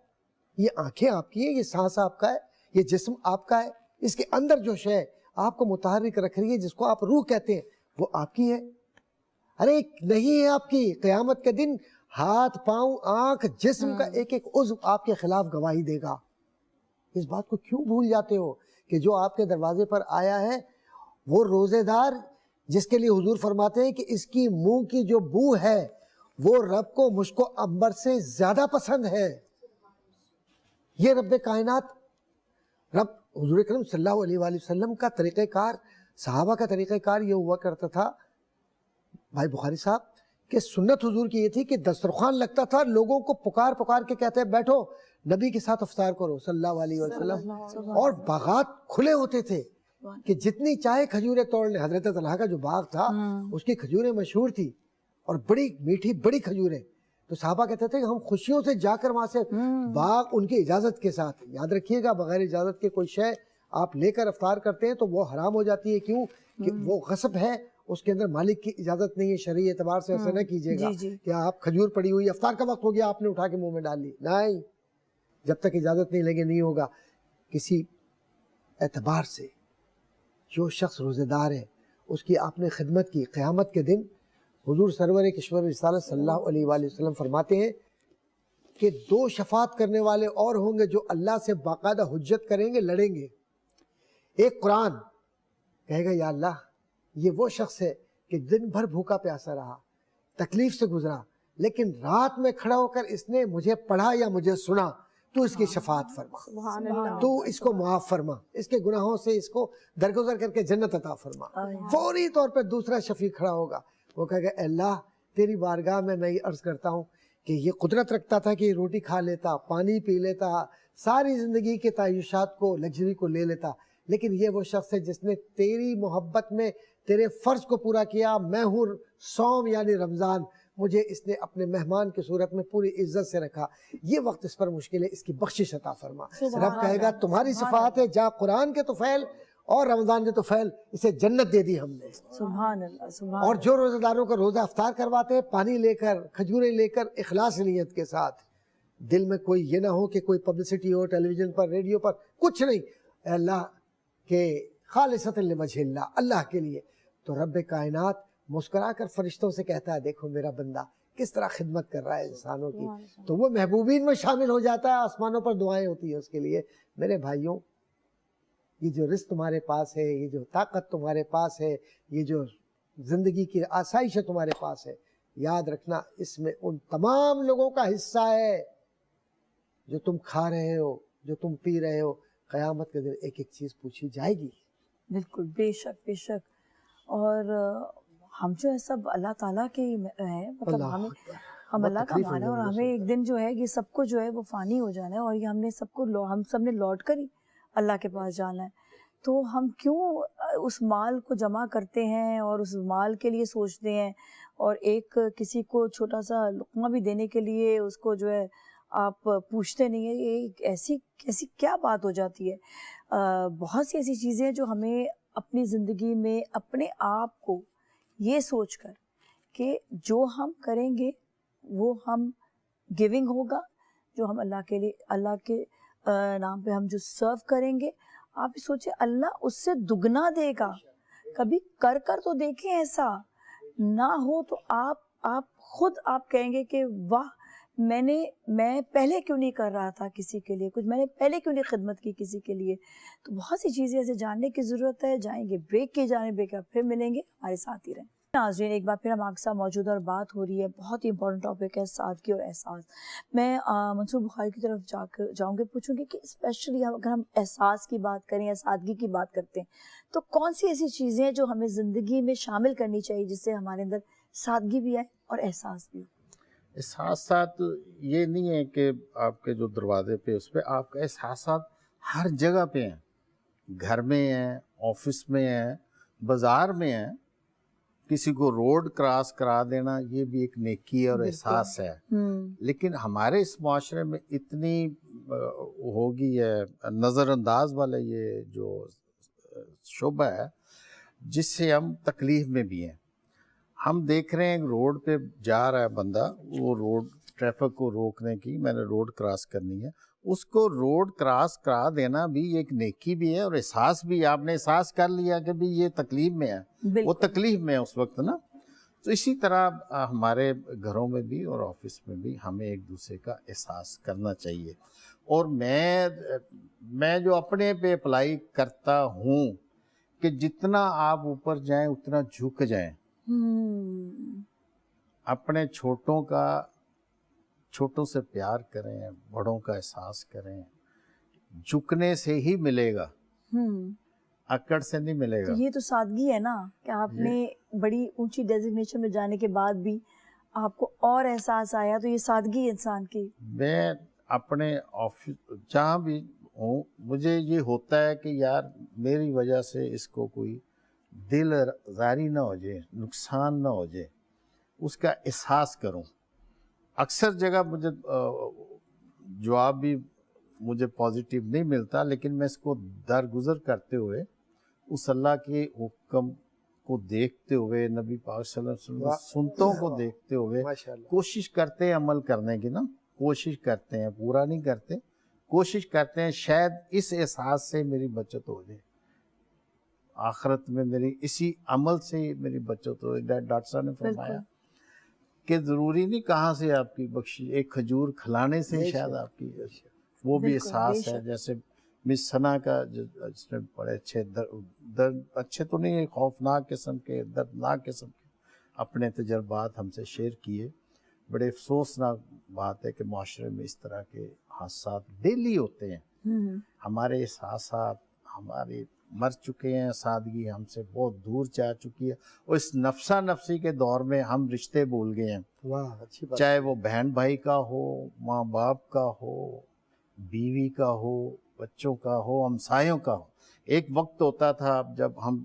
یہ آنکھیں آپ کی ہیں, یہ سانس آپ کا ہے, یہ جسم آپ کا ہے, اس کے اندر جو شے آپ کو متحرک رکھ رہی ہے جس کو آپ روح کہتے ہیں وہ آپ کی ہے. ارے نہیں ہے آپ کی. قیامت کے دن ہاتھ, پاؤں, آنکھ, جسم کا ایک ایک عضو آپ کے خلاف گواہی دے گا. اس بات کو کیوں بھول جاتے ہو کہ جو آپ کے دروازے پر آیا ہے وہ روزے دار جس کے لیے حضور فرماتے ہیں کہ اس کی منہ کی جو بو ہے وہ رب کو مشک و عنبر سے زیادہ پسند ہے. یہ رب کائنات, رب حضور اکرم صلی اللہ علیہ وآلہ وسلم کا طریقہ کار, صحابہ کا طریقہ کار یہ ہوا کرتا تھا بھائی بخاری صاحب, کہ سنت حضور کی یہ تھی کہ دسترخوان لگتا تھا, لوگوں کو پکار پکار کے کہتے ہیں بیٹھو نبی کے ساتھ افطار کرو صلی اللہ علیہ وسلم, اور باغات کھلے ہوتے تھے کہ جتنی چاہے کھجوریں توڑ لیں. حضرت طلحہ کا جو باغ تھا اس کی کھجوریں مشہور تھی اور بڑی میٹھی بڑی کھجوریں. تو صحابہ کہتے تھے کہ ہم خوشیوں سے جا کر وہاں سے باغ ان کی اجازت کے ساتھ, یاد رکھیے گا بغیر اجازت کے کوئی شے آپ لے کر افطار کرتے ہیں تو وہ حرام ہو جاتی ہے. کیوں کہ وہ غصب ہے, اس کے اندر مالک کی اجازت نہیں ہے. شرعی اعتبار سے ایسا نہ کیجیے گا کہ آپ کھجور پڑی ہوئی, افطار کا وقت ہو گیا, آپ نے اٹھا کے منہ میں ڈال لی. نہیں, جب تک اجازت نہیں لگے نہیں ہوگا. کسی اعتبار سے جو شخص روزے دار ہے اس کی آپ نے خدمت کی. قیامت کے دن حضور سرور کشور رسالت صلی اللہ علیہ وآلہ وسلم فرماتے ہیں کہ 2 شفاعت کرنے والے اور ہوں گے جو اللہ سے باقاعدہ حجت کریں گے, لڑیں گے. ایک قرآن کہے گا یا اللہ یہ وہ شخص ہے کہ دن بھر بھوکا پیاسا رہا, تکلیف سے گزرا, لیکن رات میں کھڑا ہو کر اس نے مجھے پڑھا یا مجھے سنا, تو اس کی شفاعت فرما, تو اس کو معاف فرما, اس کے گناہوں سے اس کو درگزر کر کے جنت عطا فرما. فوری طور پر دوسرا شفیع کھڑا ہوگا, وہ کہے گا اے اللہ تیری بارگاہ میں یہ عرض کرتا ہوں کہ یہ قدرت رکھتا تھا کہ یہ روٹی کھا لیتا, پانی پی لیتا, ساری زندگی کے تعیشات کو, لگژری کو لے لیتا, لیکن یہ وہ شخص ہے جس نے تیری محبت میں تیرے فرض کو پورا کیا. میں ہوں صوم یعنی رمضان, مجھے اس نے اپنے مہمان کی صورت میں پوری عزت سے رکھا. یہ وقت اس پر مشکل ہے, اس کی بخشش عطا فرما. رب کہے گا تمہاری صفات ہے, جا قرآن کے طفیل اور رمضان کے طفیل, اسے جنت دے دی ہم نے. سبحان اللہ سبحان اور جو روزہ داروں کا روزہ افطار کرواتے ہیں, پانی لے کر, کھجوریں لے کر, اخلاص نیت کے ساتھ, دل میں کوئی یہ نہ ہو کہ کوئی پبلسٹی ہو ٹیلی ویژن پر, ریڈیو پر, کچھ نہیں, اے اللہ کے خالصۃ لوجہ اللہ, اللہ کے لیے. تو رب کائنات مسکرا کر فرشتوں سے کہتا ہے دیکھو میرا بندہ کس طرح خدمت کر رہا ہے انسانوں کی, تو وہ محبوبین میں شامل ہو جاتا ہے. آسمانوں پر دعائیں ہوتی ہیں اس کے لیے. میرے بھائیوں, یہ جو رزق تمہارے پاس ہے, یہ جو طاقت تمہارے پاس ہے, یہ جو زندگی کی آسائش تمہارے پاس ہے, یاد رکھنا اس میں ان تمام لوگوں کا حصہ ہے جو تم کھا رہے ہو, جو تم پی رہے ہو. قیامت کے دن ایک ایک چیز پوچھی جائے گی. بالکل, بے شک بے شک. اور ہم جو ہے سب اللہ تعالیٰ کے ہیں, مطلب ہم اللہ کا مانا ہے, اور ہمیں ایک دن جو ہے یہ سب کو جو ہے وہ فانی ہو جانا ہے, اور یہ ہم سب نے لوٹ کر ہی اللہ کے پاس جانا ہے. تو ہم کیوں اس مال کو جمع کرتے ہیں اور اس مال کے لیے سوچتے ہیں, اور ایک کسی کو چھوٹا سا لقمہ بھی دینے کے لیے اس کو جو ہے آپ پوچھتے نہیں ہیں. یہ ایسی کیا بات ہو جاتی ہے. بہت سی ایسی چیزیں جو ہمیں اپنی زندگی میں اپنے آپ کو یہ سوچ کر کہ جو ہم کریں گے وہ ہم گیونگ ہوگا, جو ہم اللہ کے لیے, اللہ کے نام پہ ہم جو سرو کریں گے, آپ سوچیں اللہ اس سے دگنا دے گا. کبھی کر تو دیکھیں, ایسا نہ ہو تو آپ خود آپ کہیں گے کہ واہ, میں پہلے کیوں نہیں کر رہا تھا کسی کے لیے کچھ, میں نے پہلے کیوں نہیں خدمت کی کسی کے لیے. تو بہت سی چیزیں ایسے جاننے کی ضرورت ہے. جائیں گے بریک کی جانب, پھر ملیں گے, ہمارے ساتھ ہی رہیں. ناظرین, ایک بار پھر ہم آپ کے ساتھ موجود اور بات ہو رہی ہے, بہت ہی امپورٹنٹ ٹاپک ہے سادگی اور احساس. میں منصور بخاری کی طرف جاؤں گی, پوچھوں گی کہ اسپیشلی اگر ہم احساس کی بات کریں یا سادگی کی بات کرتے ہیں, تو کون سی ایسی چیزیں ہیں جو ہمیں زندگی میں شامل کرنی چاہیے جس سے ہمارے اندر سادگی بھی آئے اور احساس بھی ہو. احساسات یہ نہیں ہے کہ آپ کے جو دروازے پہ اس پہ آپ کا احساسات ہر جگہ پہ ہیں, گھر میں ہیں, آفس میں ہیں, بازار میں ہیں. کسی کو روڈ کراس کرا دینا یہ بھی ایک نیکی اور احساس ہے. لیکن ہمارے اس معاشرے میں اتنی ہوگی ہے نظر انداز والا یہ جو شعبہ ہے جس سے ہم تکلیف میں بھی ہیں. ہم دیکھ رہے ہیں روڈ پہ جا رہا ہے بندہ, وہ روڈ ٹریفک کو روکنے کی, میں نے روڈ کراس کرنی ہے, اس کو روڈ کراس کرا دینا بھی ایک نیکی بھی ہے اور احساس بھی. آپ نے احساس کر لیا کہ بھی یہ تکلیف میں ہے, وہ تکلیف میں ہے اس وقت نا. تو اسی طرح ہمارے گھروں میں بھی اور آفس میں بھی ہمیں ایک دوسرے کا احساس کرنا چاہیے. اور میں جو اپنے پہ اپلائی کرتا ہوں کہ جتنا آپ اوپر جائیں اتنا جھک جائیں. اپنے چھوٹوں سے پیار کریں, بڑوں کا احساس کریں. جھکنے سے ہی ملے گا, اکڑ سے نہیں ملے گا. یہ تو سادگی ہے نا, کہ آپ نے بڑی اونچی ڈیزگنیشن میں جانے کے بعد بھی آپ کو اور احساس آیا, تو یہ سادگی ہے انسان کی. میں اپنے آفس جہاں بھی ہوں, مجھے یہ ہوتا ہے کہ یار میری وجہ سے اس کو کوئی دل زاری نہ ہو جائے, نقصان نہ ہو جائے, اس کا احساس کروں. اکثر جگہ مجھے جواب بھی مجھے پازیٹیو نہیں ملتا, لیکن میں اس کو درگزر کرتے ہوئے, اس اللہ کے حکم کو دیکھتے ہوئے, نبی پاک صلی اللہ علیہ وسلم سنتوں کو دیکھتے ہوئے کوشش کرتے ہیں عمل کرنے کی نا, کوشش کرتے ہیں, پورا نہیں کرتے, کوشش کرتے ہیں. شاید اس احساس سے میری بچت ہو جائے, آخرت میں میری اسی عمل سے میری بچت ہو جائے. ڈاکٹر صاحب نے فرمایا کہ ضروری نہیں کہاں سے آپ کی بخشش, ایک کھجور کھلانے سے شاید آپ کی, وہ بھی احساس ہے. جیسے مس ثنا کا جس نے بڑے اچھے درد اچھے تو نہیں, خوفناک قسم کے, دردناک قسم کے اپنے تجربات ہم سے شیئر کیے. بڑے افسوسناک بات ہے کہ معاشرے میں اس طرح کے حادثات ڈیلی ہوتے ہیں. ہمارے احساسات ہمارے مر چکے ہیں, سادگی ہم سے بہت دور جا چکی ہے, اور اس نفسا نفسی کے دور میں ہم رشتے بھول گئے ہیں. چاہے وہ بہن بھائی کا ہو, ماں باپ کا ہو, بیوی کا ہو, بچوں کا ہو, ہمسایوں کا ہو, ایک وقت ہوتا تھا جب ہم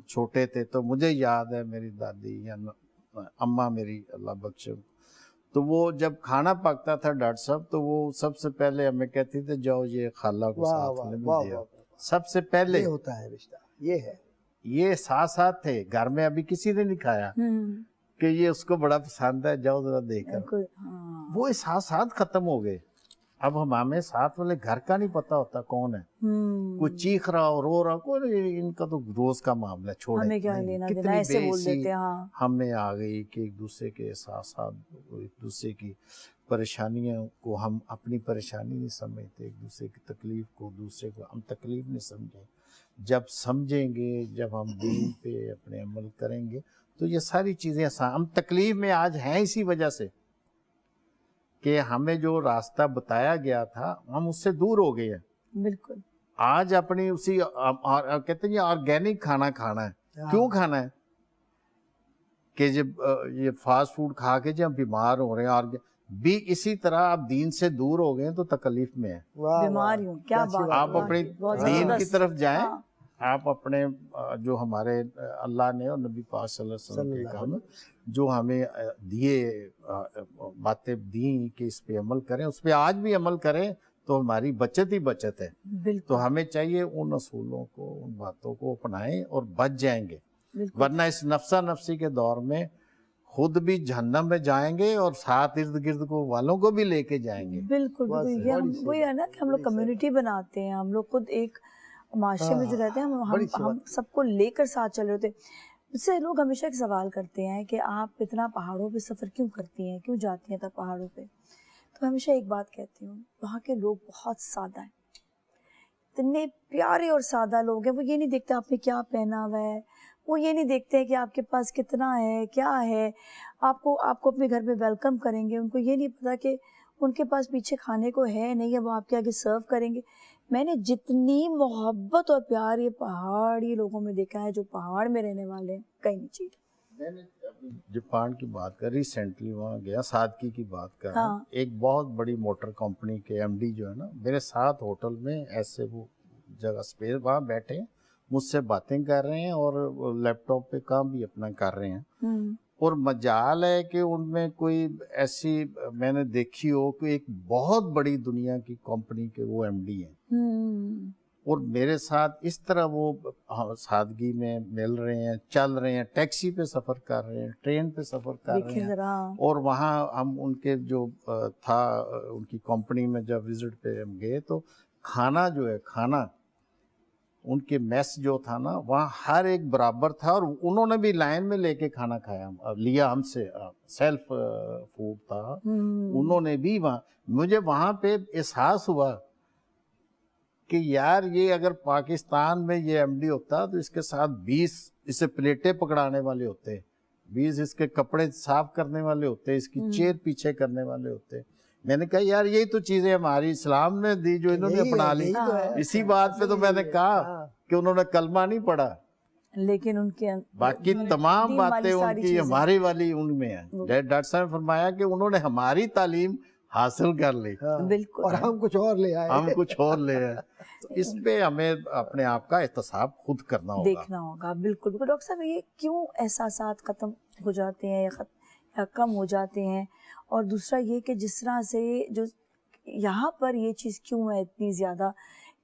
چھوٹے تھے تو مجھے یاد ہے میری دادی یا اماں میری اللہ بخشے، تو وہ جب کھانا پکتا تھا ڈاکٹر صاحب تو وہ سب سے پہلے ہمیں کہتی تھی جاؤ یہ خالہ کو واہ ساتھ واہ میں واہ دیا، واہ، سب سے پہلے یہ ہوتا ہے رشتہ، یہ ہے یہ ساتھ ساتھ تھے، گھر میں ابھی کسی نے نہیں کھایا کہ یہ اس کو بڑا پسند ہے جاؤ ذرا دے کر، ہاں وہ احساسات ختم ہو گئے۔ اب ہمیں ساتھ والے گھر کا نہیں پتا ہوتا کون ہے، کوئی چیخ رہا ہو رو رہا، کوئی ان کا تو روز کا معاملہ ہے، چھوڑے ہمیں کیا لینا دینا، کتنی ایسے بے بول حسی دیتے ہیں، ہاں ہمیں آ گئی کہ ایک دوسرے کے احساسات، ایک دوسرے کی پریشانیوں کو ہم اپنی پریشانی نہیں سمجھتے، ایک دوسرے کی تکلیف کو دوسرے کو ہم تکلیف نہیں سمجھیں۔ جب سمجھیں گے، جب ہم دین پہ اپنے عمل کریں گے تو یہ ساری چیزیں آسان، ہم تکلیف میں آج ہیں اسی وجہ سے کہ ہمیں جو راستہ بتایا گیا تھا ہم اس سے دور ہو گئے ہیں۔ بالکل آج اپنی اسی کہتے ہیں یہ آرگینک کھانا کھانا ہے، کیوں کھانا ہے کہ جب یہ فاسٹ فوڈ کھا کے جب بیمار ہو رہے ہیں، اور بھی اسی طرح آپ دین سے دور ہو گئے ہیں تو تکلیف میں ہیں۔ بیمار ہوں، کیا بات، آپ اپنی بہت دین کی زبردست، طرف جائیں، ہاں، آپ اپنے جو ہمارے اللہ نے اور نبی پاک صلی اللہ علیہ وسلم کے کام جو ہمیں دیے باتیں دیں کہ اس پہ عمل کریں، اس پہ آج بھی عمل کریں تو ہماری بچت ہی بچت ہے۔ بالکل تو ہمیں چاہیے ان اصولوں کو، ان باتوں کو اپنائیں اور بچ جائیں گے، بالکل، ورنہ اس نفسا نفسی کے دور میں خود بھی جہنم میں جائیں گے اور ساتھ ارد گرد کو والوں کو بھی لے کے جائیں گے۔ بالکل بالکل، یہ ہم وہی ہے نا کہ ہم لوگ کمیونٹی بناتے ہیں، ہم لوگ خود ایک معاشرے میں جو رہتے ہیں ہم سب کو لے کر ساتھ چل رہے ہوتے ہیں۔ مجھ سے لوگ ہمیشہ ایک سوال کرتے ہیں کہ آپ اتنا پہاڑوں پہ سفر کیوں کرتی ہیں، کیوں جاتی ہیں تب پہاڑوں پہ؟ تو ہمیشہ ایک بات کہتی ہوں، وہاں کے لوگ بہت سادہ ہیں، اتنے پیارے اور سادہ لوگ ہیں، وہ یہ نہیں دیکھتے آپ نے کیا پہنا ہوا ہے، وہ یہ نہیں دیکھتے کہ آپ کے پاس کتنا ہے، کیا ہے، آپ کو اپنے گھر میں ویلکم کریں گے، ان کو یہ نہیں پتا کہ ان کے پاس پیچھے کھانے کو ہے نہیں ہے، وہ آپ کے آگے سرو کریں گے۔ میں نے جتنی محبت اور پیار یہ پہاڑی لوگوں میں دیکھا ہے، جو پہاڑ میں رہنے والے ہیں، کہیں نہیں چاہیے۔ میں نے ابھی جاپان کی بات کر، ریسنٹلی وہاں گیا، سادگی کی بات کر رہا ہوں، ہاں۔ ایک بہت بڑی موٹر کمپنی کے ایم ڈی جو ہے نا میرے ساتھ ہوٹل میں ایسے وہ جگہ اسپیس وہاں بیٹھے ہیں، مجھ سے باتیں کر رہے ہیں اور لیپ ٹاپ پہ کام بھی اپنا کر رہے ہیں، اور مجال ہے کہ ان میں کوئی ایسی میں نے دیکھی ہو کہ ایک بہت بڑی دنیا کی کمپنی کے وہ ایم ڈی ہیں، اور میرے ساتھ اس طرح وہ سادگی میں مل رہے ہیں، چل رہے ہیں، ٹیکسی پہ سفر کر رہے ہیں، ٹرین پہ سفر کر رہے ہیں، اور وہاں ہم ان کے جو تھا ان کی کمپنی میں جب وزٹ پہ ہم گئے تو کھانا جو ہے، کھانا ان کے میس جو تھا نا وہاں ہر ایک برابر تھا، اور انہوں نے بھی لائن میں لے کے کھانا کھایا لیا ہم سے، سیلف فوڈ تھا، انہوں نے بھی وہاں، مجھے وہاں پہ احساس ہوا کہ یار یہ اگر پاکستان میں یہ ایم ڈی ہوتا تو اس کے ساتھ 20 اسے پلیٹیں پکڑانے والے ہوتے، 20 اس کے کپڑے صاف کرنے والے ہوتے، اس کی چیر پیچھے کرنے والے ہوتے۔ میں نے کہا یار یہی تو چیزیں ہماری اسلام نے دی جو انہوں نے اپنا لی۔ اسی بات پہ تو میں نے کہا کہ انہوں نے کلمہ نہیں پڑھا، لیکن ان کے باقی تمام باتیں ان کی ہماری والی ان میں ہیں۔ ڈاکٹر صاحب نے فرمایا کہ انہوں نے ہماری تعلیم حاصل کر لی، بالکل، اور ہم کچھ اور لے آئے، ہم کچھ اور لے آئے۔ تو اس پہ ہمیں اپنے آپ کا احتساب خود کرنا ہوگا، دیکھنا ہوگا۔ بالکل بالکل ڈاکٹر صاحب، یہ کیوں احساسات ختم ہو جاتے ہیں یا کم ہو جاتے ہیں؟ اور دوسرا یہ کہ جس طرح سے جو یہاں پر یہ چیز کیوں ہے اتنی زیادہ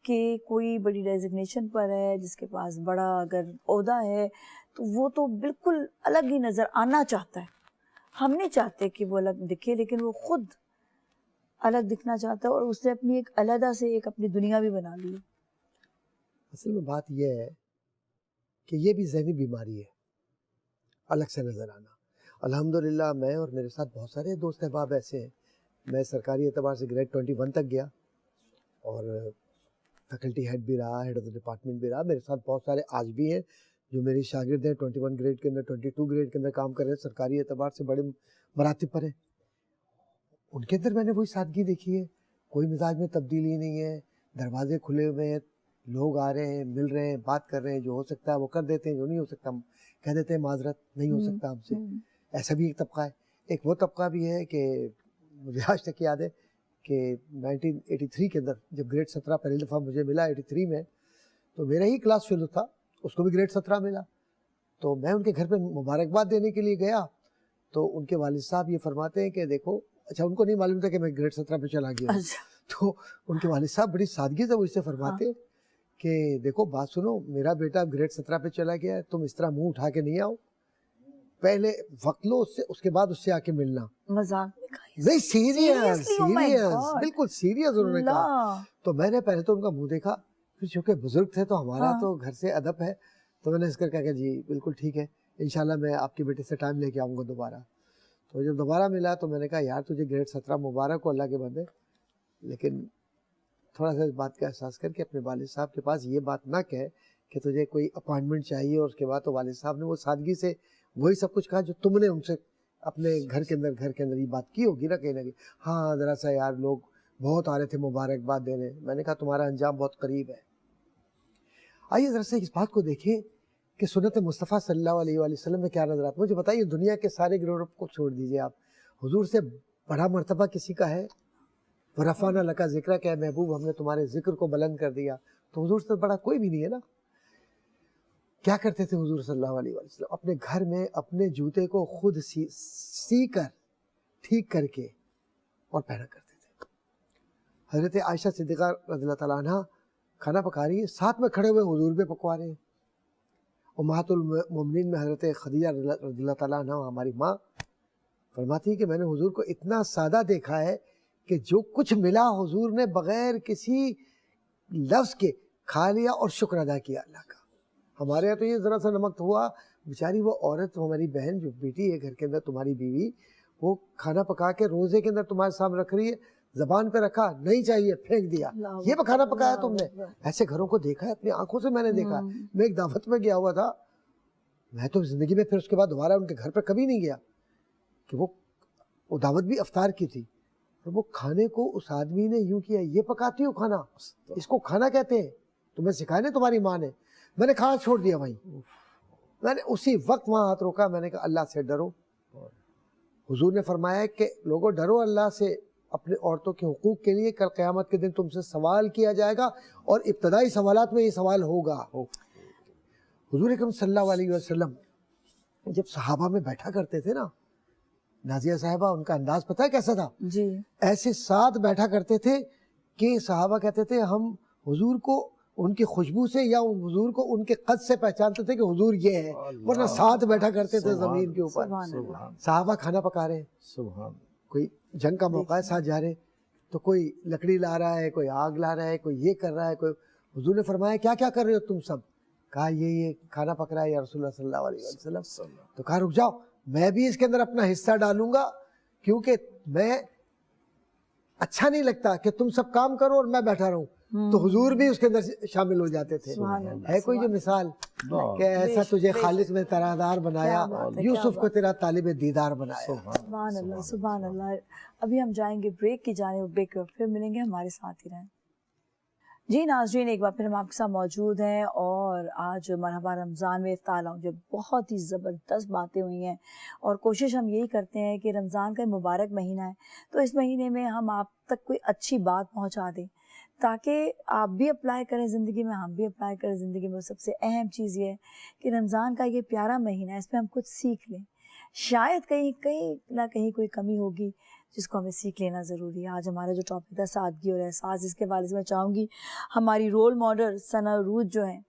کہ کوئی بڑی ڈیزگنیشن پر ہے، جس کے پاس بڑا اگر عہدہ ہے تو وہ تو بالکل الگ ہی نظر آنا چاہتا ہے، ہم نہیں چاہتے کہ وہ الگ دکھے، لیکن وہ خود الگ دکھنا چاہتا ہے، اور اس نے اپنی ایک علیحدہ سے ایک اپنی دنیا بھی بنا لی ہے۔ اصل میں بات یہ ہے کہ یہ بھی ذہنی بیماری ہے، الگ سے نظر آنا۔ الحمدللہ میں اور میرے ساتھ بہت سارے دوست احباب ایسے ہیں، میں سرکاری اعتبار سے گریڈ 21 تک گیا اور فیکلٹی ہیڈ بھی رہا، ہیڈ آف دا ڈپارٹمنٹ بھی رہا۔ میرے ساتھ بہت سارے آج بھی ہیں جو میری شاگرد ہیں، 21 گریڈ کے اندر، 22 گریڈ کے اندر کام کر رہے ہیں، سرکاری اعتبار سے بڑے مراتب پر ہیں۔ ان کے اندر میں نے وہی سادگی دیکھی ہے، کوئی مزاج میں تبدیلی نہیں ہے، دروازے کھلے ہوئے ہیں، لوگ آ رہے ہیں، مل رہے ہیں، بات کر رہے ہیں، جو ہو سکتا ہے وہ کر دیتے ہیں، جو نہیں ہو سکتا کہہ دیتے ہیں معذرت نہیں ہو سکتا ہم سے۔ ایسا بھی ایک طبقہ ہے۔ ایک وہ طبقہ بھی ہے کہ مجھے آج تک یاد ہے کہ 1983 کے اندر جب گریڈ 17 پہلی دفعہ مجھے ملا 83 میں، تو میرا ہی کلاس فیلو تھا, اس کو بھی گریڈ 17 ملا. تو میں ان کے گھر پہ مبارکباد دینے کے لیے گیا, تو ان کے والد صاحب یہ فرماتے ہیں کہ دیکھو, اچھا ان کو نہیں معلوم تھا کہ میں گریڈ 17 پہ چلا گیا. تو ان کے والد صاحب بڑی سادگی سے وہ اس سے فرماتے ہیں کہ دیکھو بات سنو, میرا بیٹا گریڈ 17 پہ چلا گیا ہے, تم اس طرح منہ اٹھا کے نہیں آؤ, پہلے وقت لو اس سے, اس کے بعد اس سے آ کے ملنا. مذاق نہیں serious, Seriously? Oh my serious, God. بالکل سیریس انہوں نے کہا. اللہ. تو میں نے پہلے تو ان کا منہ دیکھا, پھر چونکہ بزرگ تھے تو ہمارا تو گھر سے ادب ہے, تو میں نے اس کر کہا کہ جی بالکل ٹھیک ہے, انشاءاللہ میں آپ کے بیٹے سے ٹائم لے کے آؤں گا دوبارہ. تو جب دوبارہ ملا تو میں نے کہا یار تجھے گریڈ 17 مبارک ہو اللہ کے بندے, لیکن تھوڑا سا اس بات کا احساس کر کے اپنے والد صاحب کے پاس یہ بات نہ کہے کہ تجھے کوئی اپائنٹمنٹ چاہیے. اور اس کے بعد تو والد صاحب نے وہ سادگی سے وہی سب کچھ کہا جو تم نے ان سے اپنے گھر کے اندر یہ بات کی ہوگی نا کہیں نہ کہیں. ہاں ذرا سا یار لوگ بہت آ رہے تھے مبارکباد دینے. میں نے کہا تمہارا انجام بہت قریب ہے. آئیے ذرا سے اس بات کو دیکھیں کہ سنت مصطفیٰ صلی اللہ علیہ وآلہ وسلم میں کیا نظر آتا ہے. مجھے بتائیے, دنیا کے سارے گروہ کو چھوڑ دیجئے آپ, حضور سے بڑا مرتبہ کسی کا ہے؟ وَرَفَعْنَا لَكَ ذِكْرَكَ کہ اے محبوب ہم نے تمہارے ذکر کو بلند کر دیا. تو حضور سے بڑا کوئی بھی نہیں ہے نا. کیا کرتے تھے حضور صلی اللہ علیہ وسلم؟ اپنے گھر میں اپنے جوتے کو خود سی کر ٹھیک کر کے اور پہنا کرتے تھے. حضرت عائشہ صدیقہ رضی اللہ تعالیٰ عنہ کھانا پکا رہی ہے, ساتھ میں کھڑے ہوئے حضور بھی پکوا رہے ہیں. امہات المومنین میں حضرت خدیجہ رضی اللہ تعالیٰ عنہ ہماری ماں فرماتی ہے کہ میں نے حضور کو اتنا سادہ دیکھا ہے کہ جو کچھ ملا حضور نے بغیر کسی لفظ کے کھا لیا اور شکر ادا کیا اللہ کا. ہمارے یہاں تو یہ ذرا سا نمک ہوا, بیچاری وہ عورت ہماری بہن جو بیٹی ہے گھر کے اندر تمہاری بیوی, وہ کھانا پکا کے روزے کے اندر تمہارے سامنے رکھ رہی ہے, زبان پہ رکھا, نہیں چاہیے پھینک دیا. یہ کھانا پکایا تم نے؟ ایسے گھروں کو دیکھا ہے, اپنی آنکھوں سے میں نے دیکھا. میں ایک دعوت میں گیا ہوا تھا, میں تو زندگی میں پھر اس کے بعد دوبارہ ان کے گھر پہ کبھی نہیں گیا, کہ وہ دعوت بھی افطار کی تھی, اور وہ کھانے کو اس آدمی نے یوں کیا, یہ پکاتی ہو کھانا, اس کو کھانا کہتے ہیں, تمہیں سکھایا نہیں تمہاری ماں نے. میں نے کھانا چھوڑ دیا وہیں, میں نے اسی وقت وہاں ہاتھ روکا. میں نے کہا اللہ سے ڈرو. حضور نے فرمایا کہ لوگوں ڈرو اللہ سے, اپنے عورتوں کے حقوق کے لیے کل قیامت کے دن تم سے سوال کیا جائے گا, اور ابتدائی سوالات میں یہ سوال ہوگا. حضور اکرم صلی اللہ علیہ وسلم جب صحابہ میں بیٹھا کرتے تھے نا, نازیہ صاحبہ ان کا انداز پتہ ہے کیسا تھا؟ جی ایسے ساتھ بیٹھا کرتے تھے کہ صحابہ کہتے تھے ہم حضور کو ان کی خوشبو سے یا حضور کو ان کے قد سے پہچانتے تھے کہ حضور یہ ہے, ورنہ ساتھ بیٹھا کرتے تھے زمین کے اوپر. صحابہ کھانا پکا رہے ہیں, کوئی جنگ کا موقع ہے, ساتھ جا رہے, تو کوئی لکڑی لا رہا ہے, کوئی آگ لا رہا ہے, کوئی یہ کر رہا ہے, کوئی. حضور نے فرمایا کیا کیا کر رہے ہو تم سب؟ کہا یہ کھانا پک رہا ہے یا رسول اللہ صلی اللہ علیہ وسلم. تو کہا رک جاؤ, میں بھی اس کے اندر اپنا حصہ ڈالوں گا, کیونکہ میں اچھا نہیں لگتا کہ تم سب کام کرو اور میں بیٹھا رہوں. تو حضور بھی اس کے اندر شامل ہو جاتے تھے. ہے کوئی جو مثال کہ ایسا تجھے خالق نے ترادار بنایا, یوسف کو تیرا طالب دیدار بنایا. سبحان اللہ سبحان اللہ. ابھی ہم جائیں گے بریک کی جانب, بریک پھر ملیں گے, ہمارے ساتھ ہی رہیں. جی ناظرین, ایک بار پھر ہم آپ کے ساتھ موجود ہیں, اور آج مرحبا رمضان میں افطار لاؤنج بہت ہی زبردست باتیں ہوئی ہیں, اور کوشش ہم یہی کرتے ہیں کہ رمضان کا مبارک مہینہ ہے تو اس مہینے میں ہم آپ تک کوئی اچھی بات پہنچا دیں تاکہ آپ بھی اپلائی کریں زندگی میں, ہم بھی اپلائی کریں زندگی میں. سب سے اہم چیز یہ ہے کہ رمضان کا یہ پیارا مہینہ ہے, اس میں ہم کچھ سیکھ لیں. شاید کہیں نہ کہیں کوئی کمی ہوگی جس کو ہمیں سیکھ لینا ضروری ہے. آج ہمارا جو ٹاپک تھا سادگی اور احساس, اس کے حوالے سے میں چاہوں گی ہماری رول ماڈل ثنا عروج جو ہیں,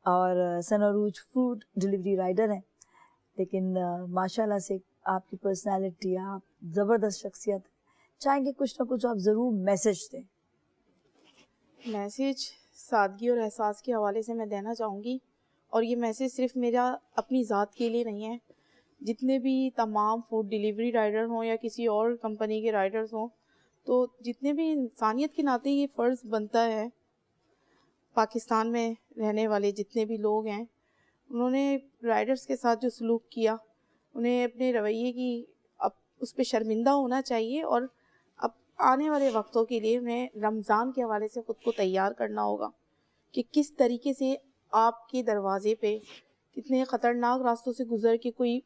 اور ثنا عروج فوڈ ڈلیوری رائڈر ہیں, لیکن ماشاءاللہ سے آپ کی پرسنالٹی, آپ زبردست شخصیت, چاہیں گے کچھ نہ کچھ آپ ضرور میسج دیں. میسیج سادگی اور احساس کے حوالے سے میں دینا چاہوں گی, اور یہ میسیج صرف میرا اپنی ذات کے لیے نہیں ہے, جتنے بھی تمام فوڈ ڈیلیوری رائڈر ہوں یا کسی اور کمپنی کے رائڈرز ہوں, تو جتنے بھی انسانیت کے ناطے یہ فرض بنتا ہے, پاکستان میں رہنے والے جتنے بھی لوگ ہیں انہوں نے رائڈرز کے ساتھ جو سلوک کیا, انہیں اپنے رویے کی اس پہ شرمندہ ہونا چاہیے, اور اب آنے والے وقتوں کے لیے انہیں رمضان کے حوالے سے خود کو تیار کرنا ہوگا کہ کس طریقے سے آپ کے دروازے پہ کتنے خطرناک راستوں سے گزر کے کوئی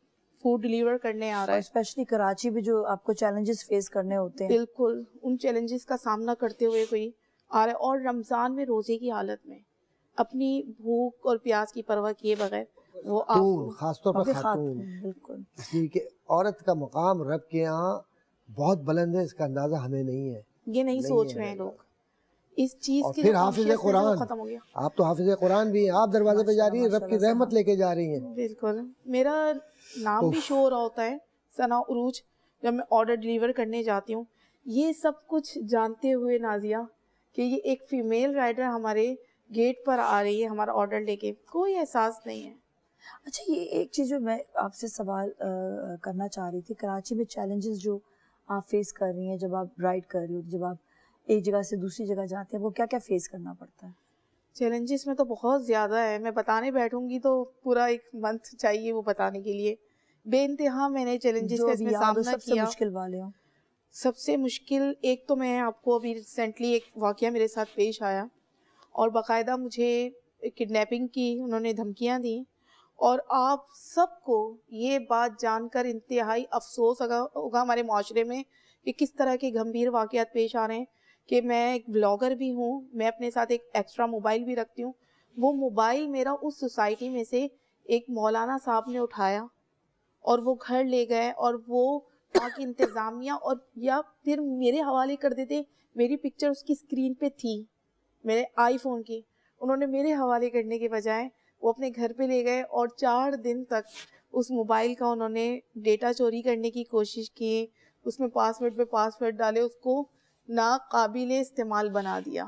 فوڈ ڈیلیور کرنے آ رہا ہے. اسپیشلی کراچی میں جو آپ کو چیلنجز فیس کرنے ہوتے ہیں, بالکل ان چیلنجز کا سامنا کرتے ہوئے کوئی آ رہا ہے, اور رمضان میں روزے کی حالت میں اپنی بھوک اور پیاس کی پرواہ کیے بغیر وہ آپ خاتون، کو خاص طور پر خاتون، خاتون، بالکل اس لیے کہ عورت کا مقام رب کے یہاں بہت بلند ہے، اس کا اندازہ ہمیں نہیں ہے. یہ نہیں سوچ رہے ہیں لوگ اس چیز اور کی. پھر جو حافظ conscious ہے وہ قرآن، ختم ہو گیا. آپ تو حافظ قرآن بھی ہیں، آپ دروازے پہ جا رہی ہیں، رب کی رحمت لے کے جا رہی ہیں. بالکل. میرا نام بھی شو ہو رہا ہوتا ہے ثنا عروج جب میں آرڈر ڈیلیور کرنے جاتی ہوں. یہ سب کچھ جانتے ہوئے نازیہ کہ یہ ایک فیمیل رائڈر ہمارے گیٹ پر آ رہی ہے ہمارا آرڈر لے کے، کوئی احساس نہیں ہے. اچھا یہ ایک چیز جو میں آپ سے سوال کرنا چاہ رہی تھی، کراچی میں چیلنجز جو آپ فیس کر رہی ہیں جب آپ رائڈ کر رہی ہو، جب آپ ایک جگہ سے دوسری جگہ جاتے ہیں، وہ کیا کیا فیس کرنا پڑتا ہے؟ چیلنجز میں تو بہت زیادہ ہے، میں بتانے بیٹھوں گی تو پورا ایک منتھ چاہیے وہ بتانے کے لیے. بے انتہا میں نے چیلنجز جو کا اس ابھی میں یاد ہو سامنا سب سے کیا. مشکل والے ہوں. سب سے مشکل ایک تو میں آپ کو ابھی ریسنٹلی ایک واقعہ میرے ساتھ پیش آیا اور باقاعدہ مجھے کڈنیپنگ کی انہوں نے دھمکیاں دیں، اور آپ سب کو یہ بات جان کر انتہائی افسوس ہوگا ہمارے معاشرے میں کہ کس طرح کے گھمبیر واقعات پیش آ رہے ہیں کہ میں ایک بلاگر بھی ہوں، میں اپنے ساتھ ایک ایکسٹرا موبائل بھی رکھتی ہوں. وہ موبائل میرا اس سوسائٹی میں سے ایک مولانا صاحب نے اٹھایا اور وہ گھر لے گئے، اور وہ وہاں کی انتظامیہ اور یا پھر میرے حوالے کر دیتے. میری پکچر اس کی اسکرین پہ تھی میرے آئی فون کی، انہوں نے میرے حوالے کرنے کے بجائے وہ اپنے گھر پہ لے گئے اور 4 دن تک اس موبائل کا انہوں نے ڈیٹا چوری کرنے کی کوشش کی. اس میں پاسورڈ پہ پاسورڈ ڈالے، اس کو ناقابل استعمال بنا دیا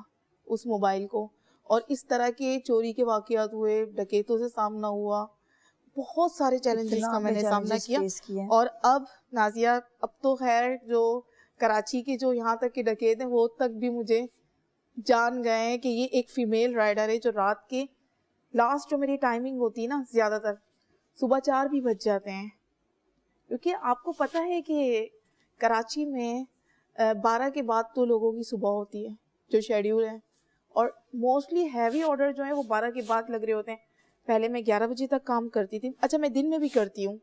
اس موبائل کو. اور اس طرح کے چوری کے واقعات ہوئے، ڈکیتوں سے سامنا ہوا، بہت سارے چیلنجز کا میں نے سامنا کیا. اور اب نازیہ اب تو خیر جو کراچی کے جو یہاں تک کے ڈکیت ہیں وہ تک بھی مجھے جان گئے ہیں کہ یہ ایک فیمیل رائڈر ہے جو رات کے لاسٹ جو میری ٹائمنگ ہوتی ہے نا زیادہ تر صبح 4 بھی بج جاتے ہیں، کیونکہ آپ کو پتہ ہے کہ کراچی میں 12 کے بعد تو لوگوں کی صبح ہوتی ہے جو شیڈیول ہے، اور موسٹلی ہیوی آرڈر جو ہیں وہ 12 کے بعد لگ رہے ہوتے ہیں. پہلے میں 11 بجے تک کام کرتی تھی. اچھا میں دن میں بھی کرتی ہوں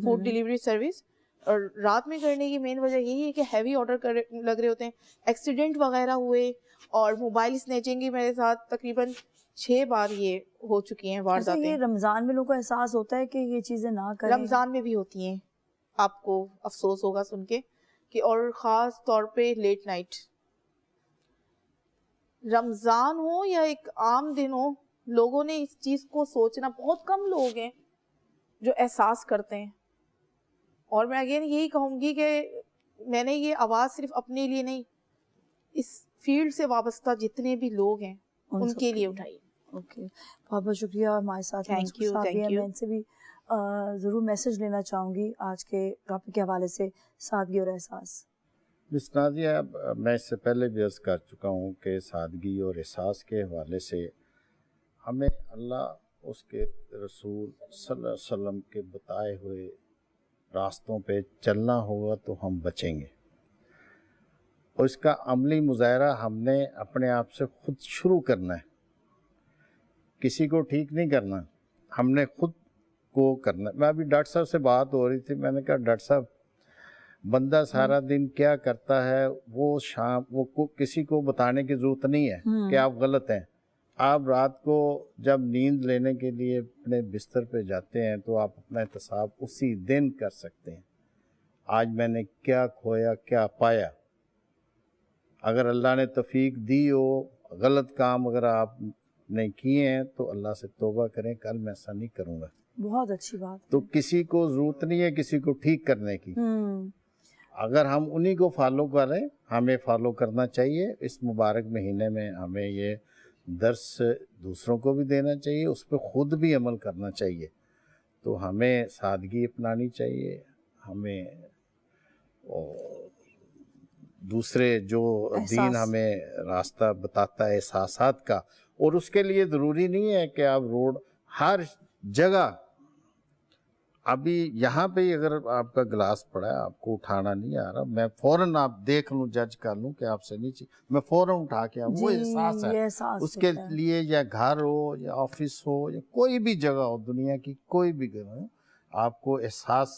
فوڈ ڈیلیوری سروس، اور رات میں کرنے کی مین وجہ یہی ہے کہ ہیوی آرڈر لگ رہے ہوتے ہیں. ایکسیڈنٹ وغیرہ ہوئے اور موبائل اسنیچنگ کی میرے ساتھ تقریباً 6 بار یہ ہو چکی ہیں وارداتیں. یہ رمضان میں لوگوں کو احساس ہوتا ہے کہ یہ چیزیں نہ کریں؟ رمضان میں بھی ہوتی ہیں، آپ کو افسوس ہوگا سن کے کہ، اور خاص طور پہ لیٹ نائٹ. رمضان ہو یا ایک عام دن ہو، لوگوں نے اس چیز کو سوچنا، بہت کم لوگ ہیں جو احساس کرتے ہیں. اور میں اگین یہی کہوں گی کہ میں نے یہ آواز صرف اپنے لیے نہیں، اس فیلڈ سے وابستہ جتنے بھی لوگ ہیں ان کے لیے اٹھائی. اوکے، بہت بہت شکریہ. ہمارے ساتھ Thank you. میں ان سے بھی ضرور میسج لینا چاہوں گی آج کے ٹاپک کے حوالے سے، سادگی اور احساس. مس نازیہ، میں اس سے پہلے بھی عرض کر چکا ہوں کہ سادگی اور احساس کے حوالے سے ہمیں اللہ، اس کے رسول صلی اللہ علیہ وسلم کے بتائے ہوئے راستوں پہ چلنا ہوگا تو ہم بچیں گے، اور اس کا عملی مظاہرہ ہم نے اپنے آپ سے خود شروع کرنا ہے. کسی کو ٹھیک نہیں کرنا، ہم نے خود کو کرنا. میں ابھی ڈاکٹر صاحب سے بات ہو رہی تھی، میں نے کہا ڈاکٹر صاحب بندہ سارا دن کیا کرتا ہے وہ شام وہ کسی کو بتانے کی ضرورت نہیں ہے کہ آپ غلط ہیں. آپ رات کو جب نیند لینے کے لیے اپنے بستر پہ جاتے ہیں تو آپ اپنا احتساب اسی دن کر سکتے ہیں، آج میں نے کیا کھویا کیا پایا. اگر اللہ نے توفیق دی ہو، غلط کام اگر آپ نے کیے ہیں تو اللہ سے توبہ کریں، کل میں ایسا نہیں کروں گا. بہت اچھی بات. تو کسی کو ضرورت نہیں ہے کسی کو ٹھیک کرنے کی. اگر ہم انہی کو فالو کریں، ہمیں فالو کرنا چاہیے. اس مبارک مہینے میں ہمیں یہ درس دوسروں کو بھی دینا چاہیے، اس پہ خود بھی عمل کرنا چاہیے. تو ہمیں سادگی اپنانی چاہیے، ہمیں دوسرے جو دین ہمیں راستہ بتاتا ہے احساسات کا، اور اس کے لیے ضروری نہیں ہے کہ آپ روڈ ہر جگہ، ابھی یہاں پہ ہی اگر آپ کا گلاس پڑا ہے آپ کو اٹھانا نہیں آ رہا، میں فوراً آپ دیکھ لوں، جج کر لوں کہ آپ سے نہیں چاہیے، میں فوراً اٹھا کے وہ احساس ہے. اس کے لیے یا گھر ہو یا آفس ہو یا کوئی بھی جگہ ہو، دنیا کی کوئی بھی جگہ ہو، آپ کو احساس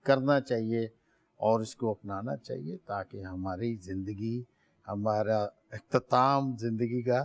کرنا چاہیے اور اس کو اپنانا چاہیے، تاکہ ہماری زندگی، ہمارا اختتام زندگی کا